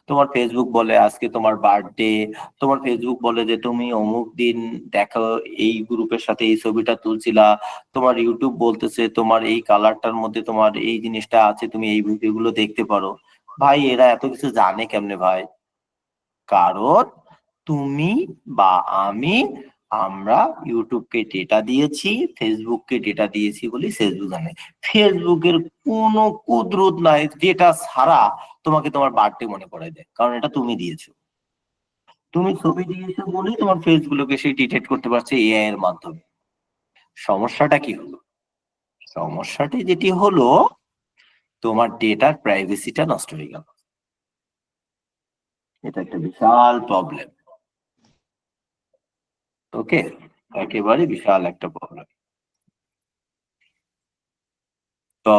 তোমার ফেসবুক বলে আজকে তোমার বার্থডে, তোমার ফেসবুক বলে যে তুমি অমুক দিন দেখো এই গ্রুপের সাথে এই ছবিটা তুলছিলা, তোমার ইউটিউব বলতেছে তোমার এই কালারটার মধ্যে তোমার এই জিনিসটা আছে, তুমি এই ভিডিওগুলো দেখতে পারো। ভাই এরা এত কিছু জানে কেমনে ভাই? কারণ তুমি বা আমি আমরা ইউটিউবকে ডেটা দিয়েছি, ফেসবুককে ডেটা দিয়েছি বলি ফেসবুক জানে। ফেসবুকের কোনো কুদরত নাই ডেটা ছাড়া তোমাকে তোমার বার্থডে মনে করাই দেয়, কারণ এটা তুমি দিয়েছো। তুমি ছবি দিয়েছো বলেই তোমার ফেস গুলোকে সেই ডিটেক্ট করতে পারছে এআই এর মাধ্যমে। সমস্যাটা কি হলো? সমস্যাটি যেটি হলো, তোমার ডেটার প্রাইভেসিটা নষ্ট হয়ে গেল। এটা একটা বিশাল প্রবলেম। ওকে, একেবারে বিশাল একটা প্রবলেম। তো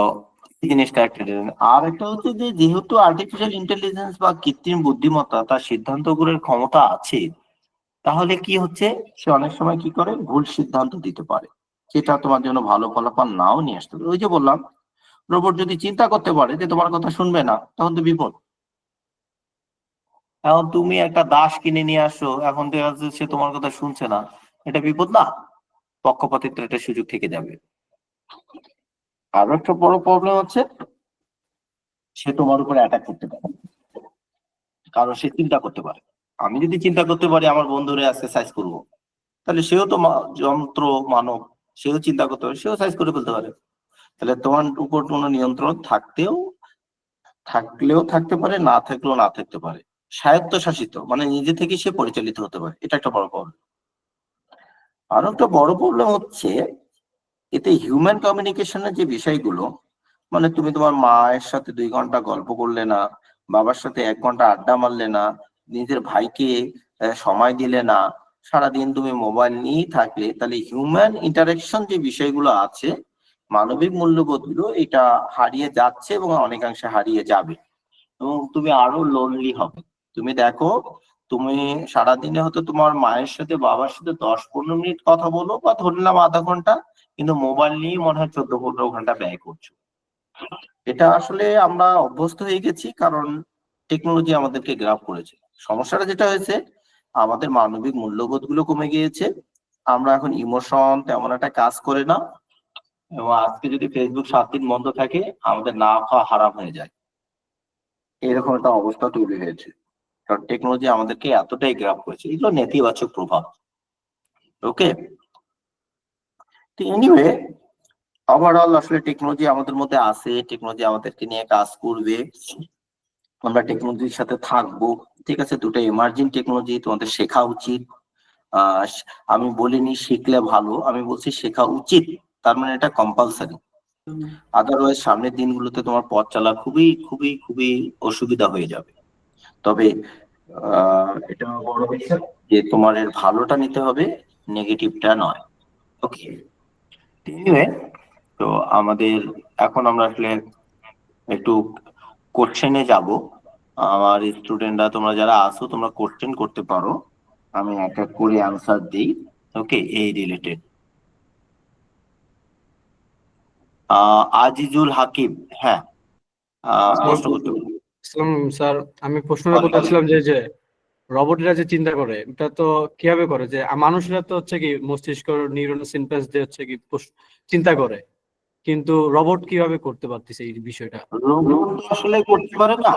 এই জিনিসটা একটা reason। আর একটা হচ্ছে যে যেহেতু আর্টিফিশিয়াল ইন্টেলিজেন্স বা কৃত্রিম বুদ্ধিমত্তা তার সিদ্ধান্ত গ্রহণের ক্ষমতা আছে, তাহলে কি হচ্ছে, সে অনেক সময় কি করে ভুল সিদ্ধান্ত দিতে পারে, যেটা তোমার জন্য ভালো ফলাফল নাও নিয়ে আসতে পারে। ওই যে বললাম, রোবট যদি চিন্তা করতে পারে যে তোমার কথা শুনবে না, তখন তো বিপদ। এখন তুমি একটা দাস কিনে নিয়ে আসো, এখন দেখা যাচ্ছে সে তোমার কথা শুনছে না, এটা বিপদ না? পক্ষপাতিত্বের একটা সুযোগ থেকে যাবে। আরো একটা বড় প্রবলেম হচ্ছে, সে তোমার উপরে অ্যাটাক করতে পারে, কারণ সে চিন্তা করতে পারে। আমি যদি চিন্তা করতে পারি আমার বন্ধুরে আজকে সাইজ করবো, তাহলে সেও তো যন্ত্র মানব, সেও চিন্তা করতে পারে, সেও সাইজ করে ফেলতে পারে। তাহলে তোমার উপর কোনো নিয়ন্ত্রণ থাকলেও থাকতে পারে, না থাকলেও না থাকতে পারে। স্বায়ত্তশাসিত মানে নিজে থেকে সে পরিচালিত হতে পারে, এটা একটা বড় প্রবলেম। আরো একটা বড় প্রবলেম হচ্ছে, এতে হিউম্যান কমিউনিকেশনের যে বিষয়গুলো, মানে তুমি তোমার মায়ের সাথে 2 ঘন্টা গল্প করলে না, বাবার সাথে 1 ঘন্টা আড্ডা মারলে না, নিজের ভাইকে সময় দিলে না, সারাদিন তুমি মোবাইল নিয়েই থাকলে, তাহলে হিউম্যান ইন্টারাকশন যে বিষয়গুলো আছে, মানবিক মূল্যবোধগুলো, এটা হারিয়ে যাচ্ছে এবং অনেকাংশে হারিয়ে যাবে, এবং তুমি আরো লোনলি হবে। তুমি দেখো, তুমি সারাদিনে হয়তো তোমার মায়ের সাথে বাবার সাথে 10-15 মিনিট কথা বলো, বা ধরলাম আধা ঘন্টা, কিন্তু মোবাইল নিয়ে মনে হয় 14-15 ঘন্টা ব্যয় করছো। এটা আসলে আমরা অভ্যস্ত হয়ে গেছি, কারণ টেকনোলজি আমাদেরকে গ্রাব করেছে। সমস্যাটা যেটা হয়েছে, আমাদের মানবিক মূল্যবোধ গুলো কমে গিয়েছে। আমরা এখন ইমোশন তেমন একটা কাজ করে না, এবং আজকে যদি ফেসবুক 7 দিন বন্ধ থাকে, আমাদের না খাওয়া হারাম হয়ে যায়, এরকম একটা অবস্থা তৈরি হয়েছে, কারণ টেকনোলজি আমাদেরকে এতটাই গ্রাব করেছে। এগুলো নেতিবাচক প্রভাব। ওকে, তো এনিওয়ে, ওভারঅল আসলে টেকনোলজি আমাদের মধ্যে আছে, টেকনোলজি আমাদেরকে নিয়ে কাজ করবে, আমরা টেকনোলজির সাথে থাকবো। ঠিক আছে, দুটো এমার্জিং টেকনোলজি তোমাদের শেখা উচিত। আমি বলিনি শিখলে ভালো, আমি বলছি শেখা উচিত, তার মানে এটা কম্পালসারি। আদারওয়াইজ সামনের দিনগুলোতে তোমার পথ চলা খুবই খুবই খুবই অসুবিধা হয়ে যাবে। তবে এটা বড় বিষয় যে তোমার এর ভালোটা নিতে হবে, নেগেটিভটা নয়। ওকে, এনিওয়ে, তো আমাদের এখন আমরা আসলে একটু কোশ্চেনে যাব। আমার স্টুডেন্টরা, তোমরা যারা আছো, তোমরা কোশ্চেন করতে পারো, আমি এক এক করে অ্যান্সার দিই। ওকে, এই রিলেটেড। আজিজুল হাকিম, হ্যাঁ, প্রশ্ন করতে পারো। স্যার, আমি প্রশ্নটা করতে চাচ্ছিলাম যে রোবটরা যে চিন্তা করে, এটা তো কিভাবে করে? যে মানুষরা তো হচ্ছে কি মস্তিষ্ক নিউরন সিনপ্যাস দিয়ে হচ্ছে কি চিন্তা করে, কিন্তু রোবট কিভাবে করতে পারতেছে এই বিষয়টা? রোবট আসলে করতে পারে না।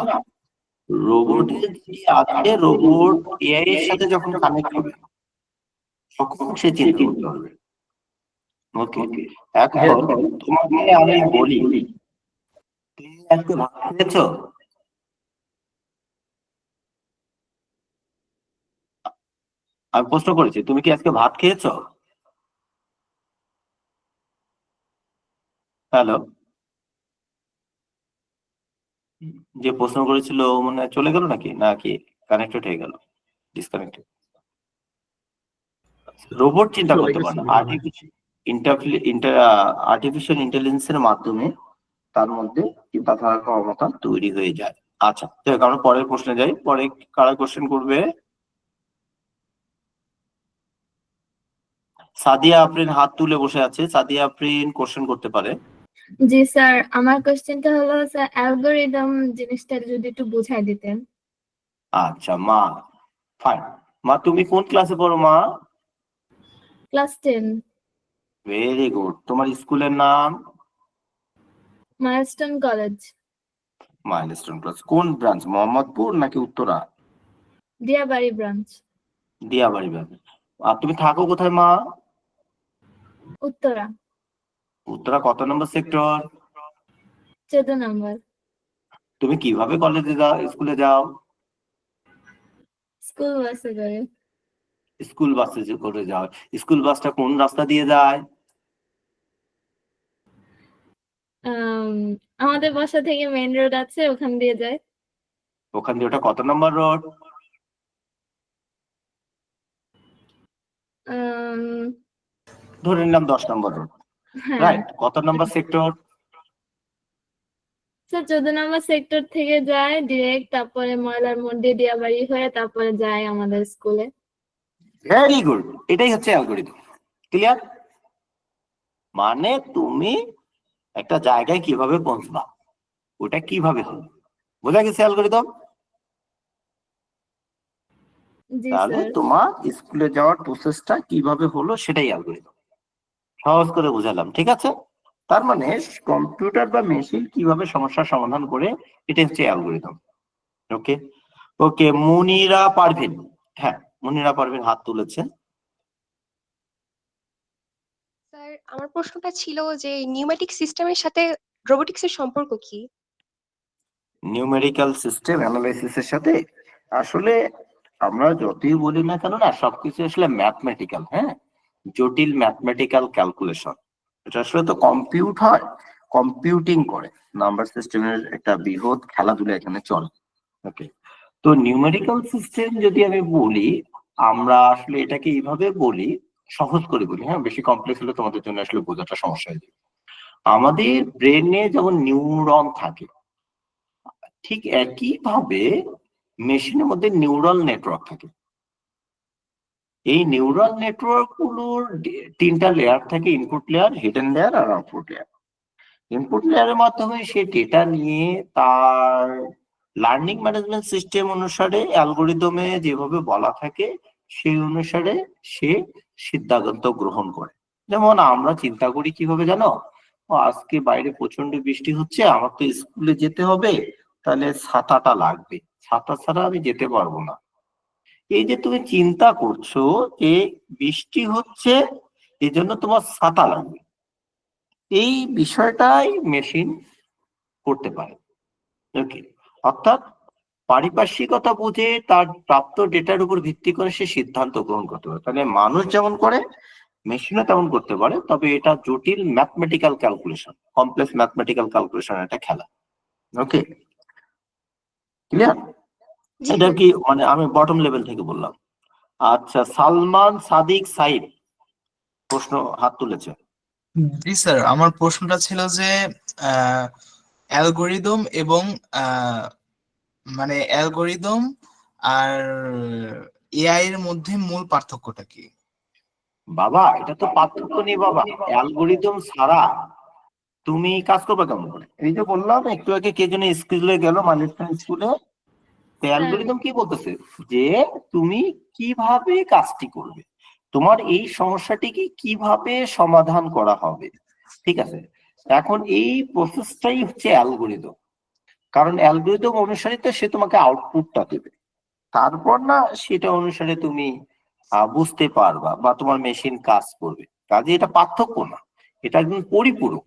রোবটের যে আছে, রোবট এআই এর সাথে যখন কানেক্ট হবে, তখন সে চিন্তা করতে পারবে। ওকে, এখন তোমাকে আমি বলি, তুমি আজকে ভাত খেয়েছো? আমি প্রশ্ন করেছি, তুমি কি আজকে ভাত খেয়েছো? হ্যালো, যে প্রশ্ন করেছিল মানে চলে গেল নাকি কানেক্টেড হয়ে গেল, ডিসকানেক্টেড? রোবট চিন্তা করতে পারে না, আর্টিফিশিয়াল ইন্টেলিজেন্সের মাধ্যমে তার মধ্যে চিন্তা করার ক্ষমতা তৈরি হয়ে যায়। আচ্ছা, যাই হোক, আমরা পরের প্রশ্নে যাই। পরে কারা কোশ্চেন করবে? সাদিয়া আফরিন হাত তুলে বসে আছে, সাদিয়া আফরিন কোশ্চেন করতে পারে। জি স্যার, আমার কোশ্চেনটা হলো স্যার অ্যালগরিদম জিনিসটা যদি একটু বুঝাই দিতেন। আচ্ছা মা, ফাইন। মা, তুমি কোন ক্লাসে পড়ো মা? Class 10, very good. তোমার স্কুলের নাম? Milestone college, milestone class. কোন ব্রাঞ্চ, মোহাম্মদপুর নাকি উত্তরা? দিয়াবাড়ি ব্রাঞ্চ। দিয়াবাড়ি ব্রাঞ্চ। আর তুমি থাকো কোথায় মা? উত্তরা, উত্তরা কত নম্বর সেক্টর? 14 নম্বর। তুমি কিভাবে কলেজে যাও, স্কুলে যাও? স্কুল বাসে করে। স্কুল বাসে যে করে যাও, স্কুল বাসটা কোন রাস্তা দিয়ে যায়? আম, আমাদের বাসা থেকে মেইন রোড আছে, ওখান দিয়ে যায়। ওখান দিয়ে ওটা কত নম্বর রোড? আম, ধরে নিলাম 10 নম্বর রোড, হ্যাঁ রাইট? কত নম্বর সেক্টর? স্যার, 14 নম্বর সেক্টর থেকে যায় ডিরেক্ট, তারপরে ময়লার মোড় দিয়ে দিয়াবাড়ি হয়ে তারপরে যায় আমাদের স্কুলে। ভেরি গুড, এটাই হচ্ছে অ্যালগরিদম। ক্লিয়ার? মানে তুমি একটা জায়গায় কিভাবে পৌঁছবা, ওটা কিভাবে হবে, বোঝা গেছে অ্যালগরিদম? জি তাহলে স্যার। তোমার স্কুলে যাওয়ার প্রসেসটা কিভাবে হলো সেটাই অ্যালগরিদম। সহজ করে বুঝালাম, ঠিক আছে? তার মানে কম্পিউটার বা মেশিন কিভাবে সমস্যার সমাধান করে, এটা হচ্ছে অ্যালগরিদম। ওকে, ওকে। মুনিরা পারভিন, হ্যাঁ মুনিরা পারভিন হাত তুলেছেন। স্যার, আমার প্রশ্নটা ছিল যে নিউমেটিক সিস্টেমের সাথে রোবোটিক্সের সম্পর্ক কি? নিউমেরিক্যাল সিস্টেম অ্যানালাইসিসের সাথে আসলে আমরা যতই বলি না কেন, না সবকিছু আসলে ম্যাথমেটিক্যাল, হ্যাঁ, জটিল ম্যাথমেটিক্যাল ক্যালকুলেশন। এটা আসলে তো কম্পিউট হয়, কম্পিউটিং করে, নাম্বার সিস্টেমের একটা বৃহৎ খেলাধুলা এখানে চলে। ওকে, তো নিউমেরিক্যাল সিস্টেম যদি আমি বলি, আমরা আসলে এটাকে এইভাবে বলি, সহজ করে বলি, হ্যাঁ, বেশি কমপ্লেক্স হলে তোমাদের জন্য আসলে বোঝাটা সমস্যা হয়ে যাবে। আমাদের ব্রেনে যেমন নিউরন থাকে, ঠিক একইভাবে মেশিনের মধ্যে নিউরাল নেটওয়ার্ক থাকে। এই নিউরাল নেটওয়ার্ক গুলোর তিনটা লেয়ার থাকে, ইনপুট লেয়ার, হিডেন লেয়ার আর আউটপুট লেয়ার। ইনপুট লেয়ারের মাধ্যমে সে ডেটা নিয়ে তার লার্নিং ম্যানেজমেন্ট সিস্টেম অনুসারে অ্যালগোরিদমে যেভাবে বলা থাকে সেই অনুসারে সে সিদ্ধান্ত গ্রহণ করে। যেমন আমরা চিন্তা করি কিভাবে জানো, ও আজকে বাইরে প্রচন্ড বৃষ্টি হচ্ছে, আমার তো স্কুলে যেতে হবে, তাহলে ছাতাটা লাগবে, ছাতা ছাড়া আমি যেতে পারবো না। এই যে তুমি চিন্তা করছো যে বৃষ্টি হচ্ছে, এই জন্য তোমার ছাতা লাগবে, এই বিষয়টাই মেশিন করতে পারে। ওকে, অর্থাৎ পারিপার্শ্বিকতা বুঝে তার প্রাপ্ত ডেটার উপর ভিত্তি করে সে সিদ্ধান্ত গ্রহণ করতে পারে। তাহলে মানুষ যেমন করে, মেশিনও তেমন করতে পারে, তবে এটা জটিল mathematical calculation, complex mathematical calculation একটা খেলা। ওকে, ক্লিয়ার? জি এটা স্যার। কি মানে আমি বটম লেভেল থেকে বললাম। আচ্ছা, সালমান সাদিক সাইদ প্রশ্ন হাত তুলেছে। জি স্যার, আমার প্রশ্নটা ছিল যে অ্যালগরিদম এবং মানে অ্যালগরিদম আর এআই এর মধ্যে মূল পার্থক্যটা কি? বাবা এটা তো পার্থক্য নেই বাবা, অ্যালগোরিদম ছাড়া তুমি কাজ করবে কেমন করে? এই যে বললাম একটু আগে, কে যেন স্কুলে গেল, মালিকা স্কুলে, স্যার, অ্যালগোরিদম কি বলতেছে যে তুমি কিভাবে কাজটি করবে, তোমার এই সমস্যাটিকে কিভাবে সমাধান করা হবে, ঠিক আছে? এখন এই প্রসেসটাই হচ্ছে অ্যালগোরিদম, কারণ অ্যালগোরিদম অনুসারে তো সে তোমাকে আউটপুটটা দেবে, তারপর না সেটা অনুসারে তুমি বুঝতে পারবা বা তোমার মেশিন কাজ করবে। কাজে এটা পার্থক্য না, এটা একদম পরিপূরক।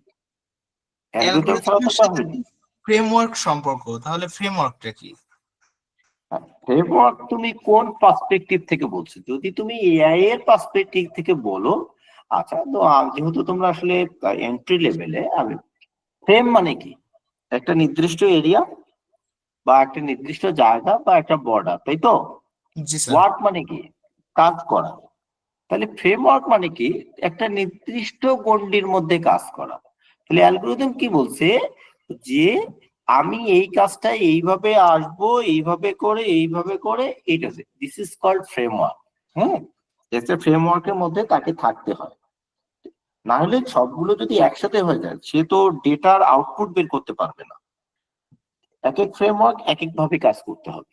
অ্যালগোরিদম ছাড়া তো অ্যালগরিদমের তা সাথে হয়নি। ফ্রেমওয়ার্ক সম্পর্ক, তাহলে ফ্রেমওয়ার্কটা কি? ফ্রেমওয়ার্ক তুমি কোন পার্সপেক্টিভ থেকে বলছো? যদি তুমি এআই এর পার্সপেক্টিভ থেকে বলো, আচ্ছা তো যেহেতু তোমরা আসলে এন্ট্রি লেভেলে, আমি ফ্রেম মানে কি, একটা নির্দিষ্ট এরিয়া বা একটা নির্দিষ্ট জায়গা বা একটা বর্ডার, তাই তো? জি স্যার। ওয়ার্ক মানে কি, কাজ করা। তাহলে ফ্রেমওয়ার্ক মানে কি, একটা নির্দিষ্ট গণ্ডির মধ্যে কাজ করা। তাহলে অ্যালগরিদম কি বলছে যে আমি এই কাজটা এইভাবে আসবো, এইভাবে করে এইটা, দিস ইজ কল্ড ফ্রেমওয়ার্ক। হ্যাঁ, একটা ফ্রেমওয়ার্কের মধ্যে তাকে থাকতে হয়, না হলে সবগুলো যদি একসাথে হয়ে যায় সে তো ডেটার আউটপুট বের করতে পারবে না। এক এক ফ্রেমওয়ার্ক এক এক ভাবে কাজ করতে হবে,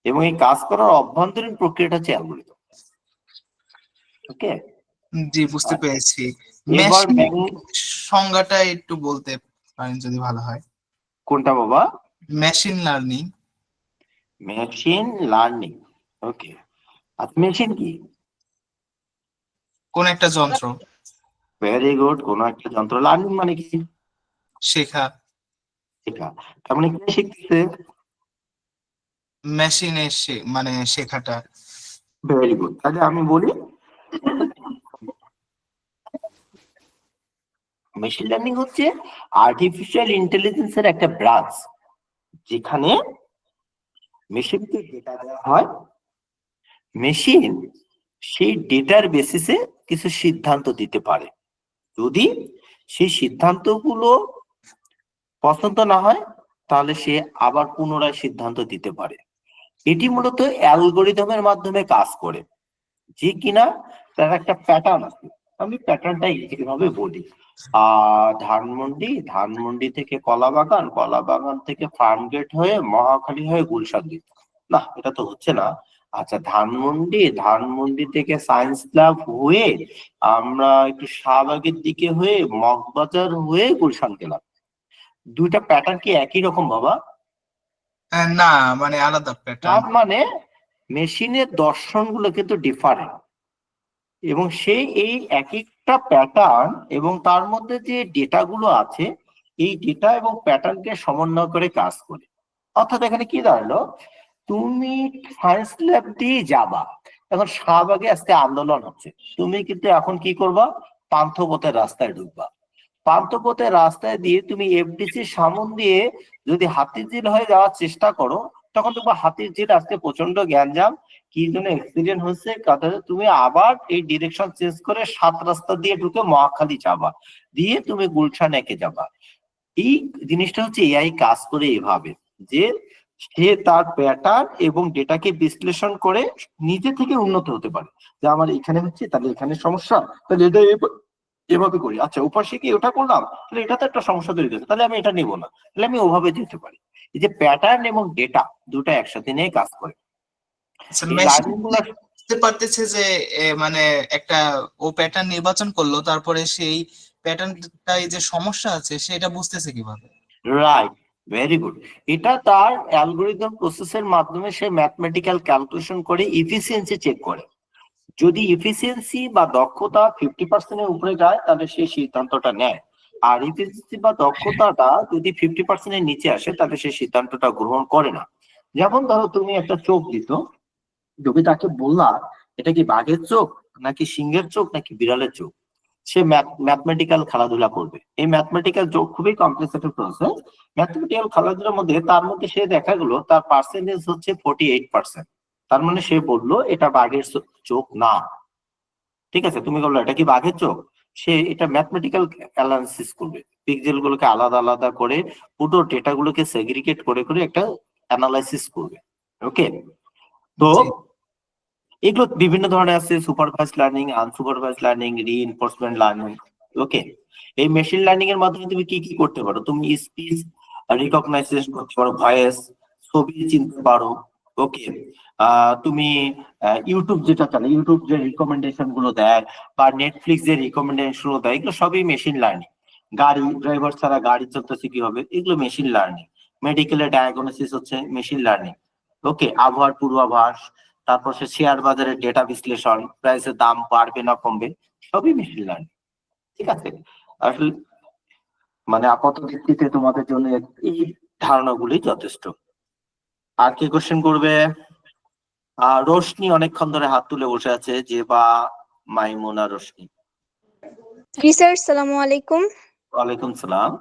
এবং এই কাজ করার অভ্যন্তরীণ প্রক্রিয়াটা হচ্ছে অ্যালগরিদম। ওকে, জি, বুঝতে পেরেছি। এবার মেশিন সংজ্ঞাটা একটু বলতে পারেন যদি ভালো হয়। কোনটা বাবা? Machine learning. Machine learning. Okay, আচ্ছা মেশিন কি? কোন একটা যন্ত্র? ভেরি গুড, কোন একটা যন্ত্র। লার্নিং মানে কি? শেখা। শেখা। তার মানে কে শিখতেছে? মেশিনে মানে শেখাটা। Very good. তাহলে আমি বলি মেশিন লার্নিং হচ্ছে আর্টিফিশিয়াল ইন্টেলিজেন্সের একটা ব্রাঞ্চ, যেখানে মেশিনকে ডেটা দেওয়া হয়, মেশিন সেই ডেটার বেসিসে কিছু সিদ্ধান্ত দিতে পারে। যদি সেই সিদ্ধান্তগুলো পছন্দ না হয় তাহলে সে আবার পুনরায় সিদ্ধান্ত দিতে পারে। এটি মূলত অ্যালগোরিদমের মাধ্যমে কাজ করে, যে কিনা তার একটা প্যাটার্ন আছে। আমি প্যাটার্নটা এইভাবে বলি, ধানমন্ডি থেকে কলাবাগান, কলাবাগান থেকে ফার্মগেট হয়ে মহাখালী হয়ে গুলশান দিক। না, এটা তো হচ্ছে না। আচ্ছা, ধানমন্ডি থেকে সায়েন্স ল্যাব হয়ে আমরা একটু শাহবাগের দিকে হয়ে মগবাজার হয়ে গুলশান গেলাম। দুইটা প্যাটার্ন কি একই রকম বাবা? না, মানে আলাদা প্যাটার্ন। তার মানে মেশিনের দর্শনগুলো কিন্তু ডিফারেন্ট, এবং সেই এই এক একটা প্যাটার্ন এবং তার মধ্যে যে ডেটাগুলো আছে, এই ডেটা এবং প্যাটার্নকে সমন্বয় করে কাজ করে। অর্থাৎ এখানে কি দাঁড়ালো, তুমি সায়েন্স ল্যাব দিয়ে যাবা, এখন শাহবাগে আজকে আন্দোলন হচ্ছে, তুমি কিন্তু এখন কি করবা, পান্থপথের রাস্তায় ঢুকবা। পান্থপথের রাস্তায় দিয়ে তুমি এফডিসির সামন দিয়ে যদি হাতিরঝিল হয়ে যাওয়ার চেষ্টা করো, তখন দেখবা হাতিরঝিল আজকে প্রচন্ড গ্যাঞ্জাম, কি জন্য অ্যাক্সিডেন্ট হচ্ছে, কারণ তুমি আবার এই ডিরেকশন চেঞ্জ করে 7 রাস্তা দিয়ে ঢুকে মহাখালী যাবা, দিয়ে তুমি গুলশান একে যাবা। এই জিনিসটা হচ্ছে এআই কাজ করে এভাবে যে সে তার প্যাটার্ন এবং ডেটাকে বিশ্লেষণ করে নিজে থেকে উন্নত হতে পারে। যে আমার এখানে হচ্ছে, তাহলে এখানে সমস্যা, তাহলে এটা এভাবে করি। আচ্ছা, উপাশে কি ওটা করলাম, তাহলে এটা তো একটা সমস্যা তৈরি হয়েছে, তাহলে আমি এটা নিব না, তাহলে আমি ওভাবে যেতে পারি। এই যে প্যাটার্ন এবং ডেটা দুটো একসাথে নিয়ে কাজ করে। এই লার্নিং গুলো বুঝতে পারতেছে যে মানে একটা ও প্যাটার্ন নির্বাচন করলো, তারপরে সেই প্যাটার্নটাই যে সমস্যা আছে সেটা বুঝতেছে কিভাবে? Right, very good. এটা তার অ্যালগোরিদম প্রসেসের মাধ্যমে সে ম্যাথমেটিক্যাল ক্যালকুলেশন করে ইফিসিয়েন্সি চেক করে। যদি ইফিসিয়েন্সি বা দক্ষতা 50% উপরে যায় তাহলে সে সিদ্ধান্তটা নেয়, আর ইফিসিয়েন্সি বা দক্ষতাটা যদি 50% নিচে আসে তাহলে সে সিদ্ধান্তটা গ্রহণ করে না। যেমন ধরো তুমি একটা চোখ দিত, তুমি তাকে বললা এটা কি বাঘের চোখ নাকি সিংহের চোখ নাকি বিড়ালের চোখ, সে ম্যাথমেটিক্যাল খেলাধুলা করবে। এই ম্যাথমেটিক্যাল চোখ খুবই কমপ্লেক্স একটা প্রসেস। ম্যাথমেটিক্যাল খেলাধুলার মধ্যে তার মধ্যে সে দেখা গেল তার পার্সেন্টেজ হচ্ছে 48%। তার মানে সে বললো এটা বাঘের চোখ না। ঠিক আছে, তুমি বললো এটা কি বাঘের চোখ, সে এটা ম্যাথমেটিক্যাল অ্যানালিসিস করবে, পিক্সেল গুলোকে আলাদা আলাদা করে পুরো ডেটা গুলোকে সেগ্রিগেট করে করে একটা অ্যানালাইসিস করবে। ওকে, তো এগুলো বিভিন্ন ধরনের আছে, supervise learning, unsupervise learning, reinforcement learning. Okay, এই মেশিন লার্নিং এর মাধ্যমে তুমি কি কি করতে পারো, তুমি স্পিচ রিকগনাইজেশন করতে পারো, ভয়েস, ছবি চিনতে পারো। ওকে, তুমি ইউটিউব যেটা চালে, ইউটিউব যে রিকমেন্ডেশন গুলো দেয় বা নেটফ্লিক্স যে রিকমেন্ডেশন গুলো দেয়, এগুলো সবই মেশিন লার্নিং। গাড়ি ড্রাইভার ছাড়া গাড়ি চলতেছে কিভাবে, এগুলো মেশিন লার্নিং। মেডিকেলের ডায়াগনোসিস হচ্ছে মেশিন লার্নিং। ওকে, আবহাওয়ার পূর্বাভাস, তারপর সে শেয়ার বাজারের ডেটা বিশ্লেষণ, প্রাইসের দাম বাড়বে না কমবে, সবই মেশিন লার্নিং। ঠিক আছে, আসলে মানে আপাত দৃষ্টিতে তোমাদের জন্য এই ধারণাগুলি যথেষ্ট। আর কি কোশ্চেন করবে? রোশনি অনেকক্ষণ ধরে হাত তুলে বসে আছে, যে বা মাইমুনা রোশনি। জি স্যার, আসসালামু আলাইকুম। ওয়ালাইকুম সালাম।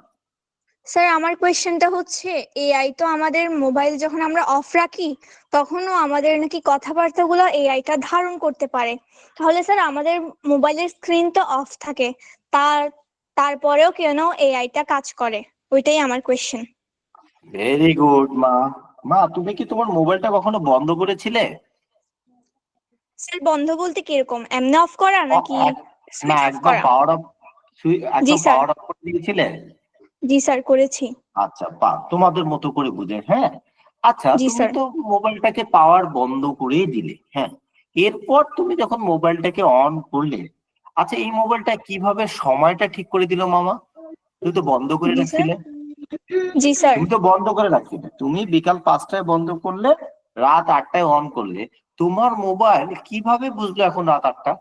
স্যার, আমার কোয়েশ্চেনটা হচ্ছে এআই তো আমাদের মোবাইল যখন আমরা অফ রাখি তখনও আমাদের নাকি কথাবার্তাগুলো এআইটা ধারণ করতে পারে। তাহলে স্যার আমাদের মোবাইলের স্ক্রিন তো অফ থাকে, তারপরেও কেন এআইটা কাজ করে? ওইটাই আমার কোয়েশ্চেন। ভেরি গুড মা। মা, তুমি কি তোমার মোবাইলটা কখনো বন্ধ করেছিলে? স্যার, বন্ধ বলতে কিরকম, এমনি অফ করা নাকি না, সুইচ অফ একদম করা? পাওয়ার অফ, জি একদম স্যার। পাওয়ার অফ করে দিয়েছিলে? জি স্যার, করেছি। আচ্ছা, তোমাদের মতো করে বুঝে। হ্যাঁ, আচ্ছা, জি তুমি স্যার। তো মোবাইলটাকে পাওয়ার বন্ধ করেই দিলে। হ্যাঁ, এরপর তুমি যখন মোবাইলটাকে অন করলে, আচ্ছা এই মোবাইলটা কিভাবে সময়টা ঠিক করে দিল মামা? তুমি তো বন্ধ করে জি স্যার। রাখছিলে। জি স্যার। তুমি তো বন্ধ করে রাখছিলে, তুমি বিকাল 5টায় বন্ধ করলে, রাত 8টায় অন করলে, তোমার মোবাইল কিভাবে বুঝলো এখন রাত 8টা?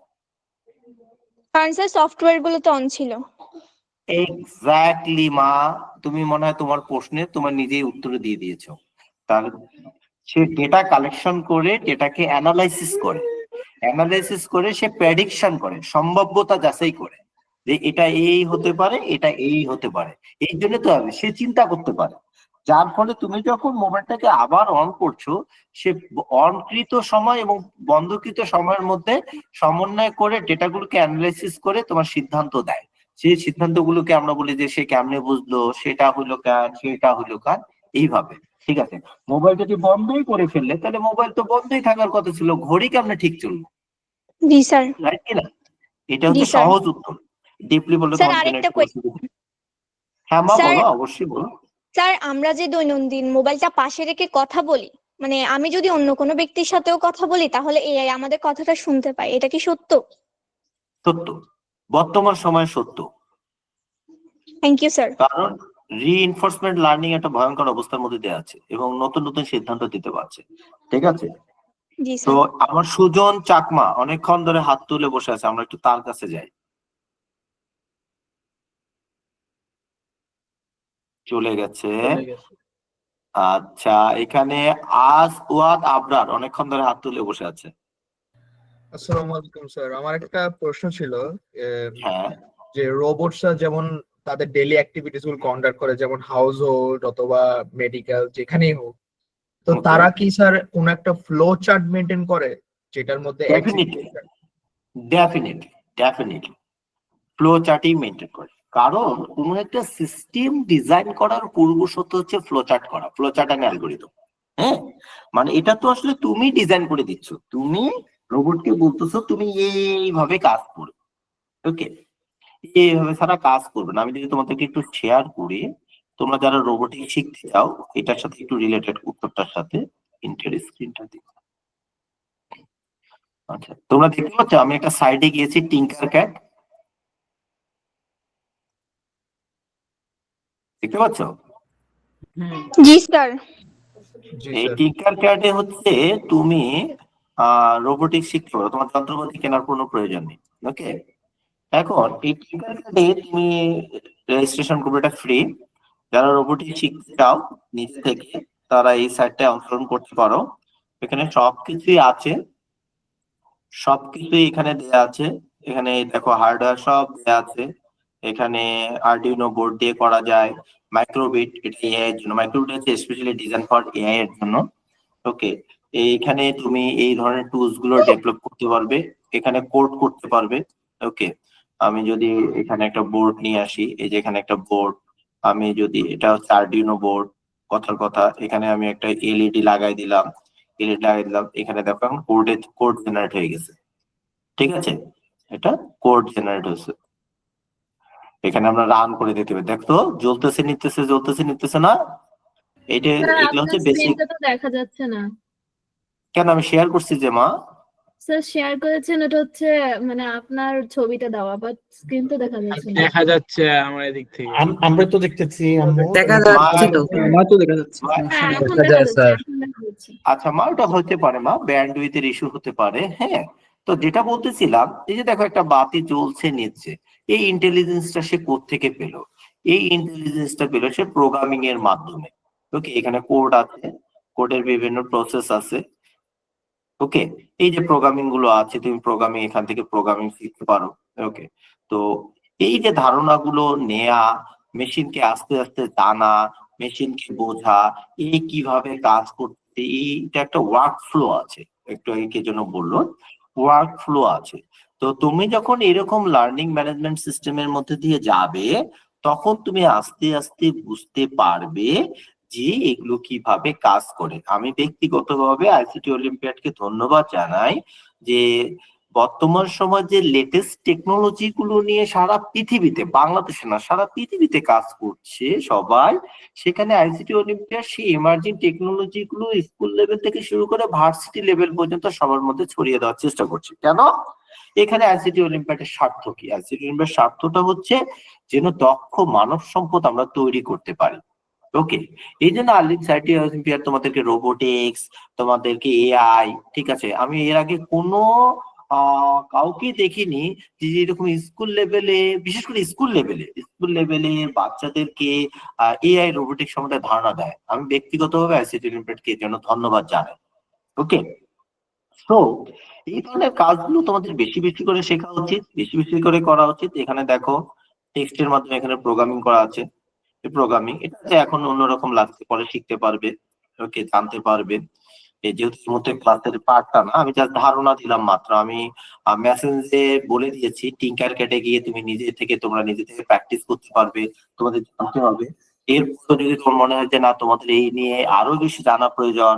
কারণ স্যার সফটওয়্যার গুলো তো অন ছিল। এক্স্যাক্টলি মা, তুমি মনে হয় তোমার প্রশ্নে তোমার নিজেই উত্তর দিয়ে দিয়েছো। তার সে ডেটা কালেকশন করে ডেটাকে অ্যানালাইসিস করে সে প্রেডিকশন করে, সম্ভাব্যতা যাচাই করে যে এটা এই হতে পারে, এটা এই হতে পারে। এই জন্য তো সে চিন্তা করতে পারে, যার ফলে তুমি যখন মোবাইলটাকে আবার অন করছো, সে অনকৃত সময় এবং বন্ধকৃত সময়ের মধ্যে সমন্বয় করে ডেটাগুলোকে অ্যানালাইসিস করে তোমার সিদ্ধান্ত দেয়। সেই সিদ্ধান্তগুলোকে আমরা বলি যে সে কেমনে বুঝলো, সেটা হলো কেন, সেটা হলো কেন, এইভাবে। ঠিক আছে, মোবাইল যদি বন্ধই করে ফেললে তাহলে মোবাইল তো বন্ধই থাকার কথা ছিল, ঘড়ি কেমনে ঠিক চলবে? জি স্যার। রাইট কিনা? এটা জি হচ্ছে স্যার। সহজ উত্তর। ডিপলি বললে স্যার তোমার জন্য আরেকটা একটু অসুবিধা। হ্যাঁ মা স্যার বলো, অবশ্যই বলো। স্যার আমরা যে দৈনন্দিন মোবাইলটা পাশে রেখে কথা বলি, মানে আমি যদি অন্য কোনো ব্যক্তির সাথেও কথা বলি তাহলে এআই আমাদের কথাটা শুনতে পায়, এটা কি সত্য? সত্য, বর্তমান সময়ে সত্য। Thank you sir. কারণ রিইনফোর্সমেন্ট লার্নিং একটা ভয়ঙ্কর অবস্থার মধ্যে দিয়ে আছে এবং নতুন নতুন সিদ্ধান্ত দিতে পারছে। ঠিক আছে, জি তো স্যার। আমার সুজন চাকমা অনেকক্ষণ ধরে হাত তুলে বসে আছে, আমরা একটু তার কাছে যাই। চলে গেছে। আচ্ছা, এখানে আসওয়াদ আবরার অনেকক্ষণ ধরে হাত তুলে বসে আছে। আসসালামু আলাইকুম স্যার, আমার একটা প্রশ্ন ছিল হ্যাঁ, যে রোবটসরা যেমন তাদের ডেইলি অ্যাক্টিভিটিস গুলো কন্ডাক্ট করে, যেমন হাউস হোল্ড অথবা মেডিকেল যেখানেই হোক, তো Okay. তারা কি স্যার কোন একটা ফ্লো চার্ট মেনটেন করে যেটার মধ্যে ডেফিনেটলি ডেফিনেটলি ফ্লো চার্টই মেনটেন করে। কারণ কোনো একটা সিস্টেম ডিজাইন করার পূর্ব শর্ত হচ্ছে ফ্লো চার্ট করা, ফ্লো চার্ট অ্যান্ড অ্যালগরিদম। হ্যাঁ, মানে এটা তো আসলে তুমি ডিজাইন করে দিচ্ছ, তুমি রোবটকে বলতেছো তুমি এইভাবে কাজ করবে। ওকে, এইভাবে সারা কাজ করবে না। আমি যদি তোমাদেরকে একটু শেয়ার করি, তোমরা যারা রোবোটিক শিখতে চাও, এটার সাথে একটু রিলেটেড উত্তরটার সাথে ইন্টার স্ক্রিনটা দিই। আচ্ছা, তোমরা দেখতে পাচ্ছ আমি একটা সাইডে গিয়েছি, টিঙ্কার ক্যাট, দেখতে পাচ্ছ? জি স্যার। জি এই স্যার। টিঙ্কার ক্যাটে হচ্ছে তুমি রোবোটিক শিখতে পারো, তোমার যন্ত্রপাতি কেনার কোনো প্রয়োজন নেই। ওকে, এখন এই টিঙ্কার ক্যাটে তুমি রেজিস্ট্রেশন করবে, এটা ফ্রি। যারা রোবোটিক শিখতে চাও নিজে থেকে, তারা এই সাইটটায় অংশগ্রহণ করতে পারো। এখানে সবকিছুই আছে, সবকিছুই এখানে দেয়া আছে। এখানে দেখো হার্ডওয়্যার সব দেয়া আছে। এখানে আরডিনো বোর্ড দিয়ে করা যায়। মাইক্রোবিট, এটা এআই এর জন্য, মাইক্রোবিট হচ্ছে স্পেশালি ডিজাইন ফর এআই এর জন্য। ওকে, এইখানে তুমি এই ধরনের টুলস গুলো ডেভেলপ করতে পারবে, এখানে কোড করতে পারবে। ওকে, আমি যদি এখানে একটা বোর্ড নিয়ে আসি, এই যে এখানে একটা বোর্ড, আমি যদি, এটা হচ্ছে আরডিনো বোর্ড, কথার কথা, এখানে আমি একটা এলইডি লাগাই দিলাম, এখানে দেখো এখন কোড জেনারেট হয়ে গেছে। ঠিক আছে, এটা কোড জেনারেট হয়েছে। এখানে আমরা রান করে দিতে হবে, দেখো জ্বলতেছে নিতেছে না। এটা স্যার এগুলো আপনার হচ্ছে বেসিক। স্ক্রিনটা তো দেখা যাচ্ছে না। কেন, আমি শেয়ার করছি যে মা। স্যার শেয়ার করেছেন, ওটা হচ্ছে মানে আপনার ছবিটা দেওয়া, বাট স্ক্রিন তো দেখা যাচ্ছে না। দেখা যাচ্ছে আমার এদিক থেকে। আমরা তো দেখতেছি আম্মু। দেখা যাচ্ছে তো। আমার তো দেখা যাচ্ছে। হ্যাঁ এখন দেখা দেখা যায়, যাচ্ছে, স্যার। এখন দেখা যাচ্ছে। আচ্ছা মা, ওটা হতে পারে মা, ব্যান্ডউইথের ইস্যু হতে পারে। হ্যাঁ, তো যেটা বলতেছিলাম, এই যে দেখো একটা বাতি জ্বলছে নিচ্ছে, এই ইন্টেলিজেন্সটা সে কোত্থেকে পেলো? এই ইন্টেলিজেন্সটা পেলো সে প্রোগ্রামিং এর মাধ্যমে। ওকে, এখানে কোড আছে, কোডের বিভিন্ন প্রসেস আছে। ওকে, এই যে প্রোগ্রামিং গুলো আছে, তুমি প্রোগ্রামিং এখান থেকে প্রোগ্রামিং শিখতে পারো। ওকে, তো এই যে ধারণাগুলো নেয়া, মেশিনকে আস্তে আস্তে জানা, মেশিনকে বোঝা, এই কিভাবে কাজ করতে, এইটা একটা ওয়ার্ক ফ্লো আছে। একটু আগে কে যেন বললো, ওয়ার্ক ফ্লো আছে। তো তুমি যখন এরকম লার্নিং ম্যানেজমেন্ট সিস্টেমের মধ্যে দিয়ে যাবে, তখন তুমি আস্তে আস্তে বুঝতে পারবে যে এগুলো কিভাবে কাজ করে। আমি ব্যক্তিগতভাবে আইসিটি অলিম্পিয়াডকে ধন্যবাদ জানাই যে বর্তমান সময় যে লেটেস্ট টেকনোলজি গুলো নিয়ে সারা পৃথিবীতে, বাংলাদেশে না সারা পৃথিবীতে কাজ করছে সবাই, সেখানে আইসিটি অলিম্পিয়াড সেই এমার্জিং টেকনোলজি গুলো স্কুল লেভেল থেকে শুরু করে ভার্সিটি লেভেল পর্যন্ত সবার মধ্যে ছড়িয়ে দেওয়ার চেষ্টা করছে। কেন? এখানে আইসিটি অলিম্পিয়াডের স্বার্থ কি? আইসিটি অলিম্পিয়াডের স্বার্থটা হচ্ছে যেন দক্ষ মানব সম্পদ আমরা তৈরি করতে পারি। ওকে, এই জন্য আইসিটি অলিম্পিয়াড তোমাদেরকে রোবোটিক্স, তোমাদেরকে এআই, ঠিক আছে, আমি এর আগে কোনো কাউকে দেখিনি যে এরকম স্কুল লেভেলে, বিশেষ করে স্কুল লেভেলে বাচ্চাদেরকে এআই রোবোটিক সম্বন্ধে ধারণা দেয়। আমি ব্যক্তিগতভাবে আইসিটি লিমিটেডকে এর জন্য ধন্যবাদ জানাই। ওকে, তো এই ধরনের কাজগুলো তোমাদের বেশি বেশি করে শেখা উচিত, বেশি বেশি করে করা উচিত। এখানে দেখো টেক্সটের মাধ্যমে এখানে প্রোগ্রামিং করা আছে। প্রোগ্রামিং এটা এখন অন্যরকম লাগছে, পরে শিখতে পারবে, ওকে, জানতে পারবে। এই যেহেতু এই মুহূর্তে ক্লাসের পার্টটা না, আমি জাস্ট ধারণা দিলাম মাত্র। আমি মেসেঞ্জে বলে দিয়েছি টিঙ্কার কেটে গিয়ে তুমি তোমরা নিজে থেকে প্র্যাকটিস করতে পারবে, তোমাদের জানতে হবে। এরপর যদি তোমার মনে হয় যে না তোমাদের এই নিয়ে আরো বেশি জানা প্রয়োজন,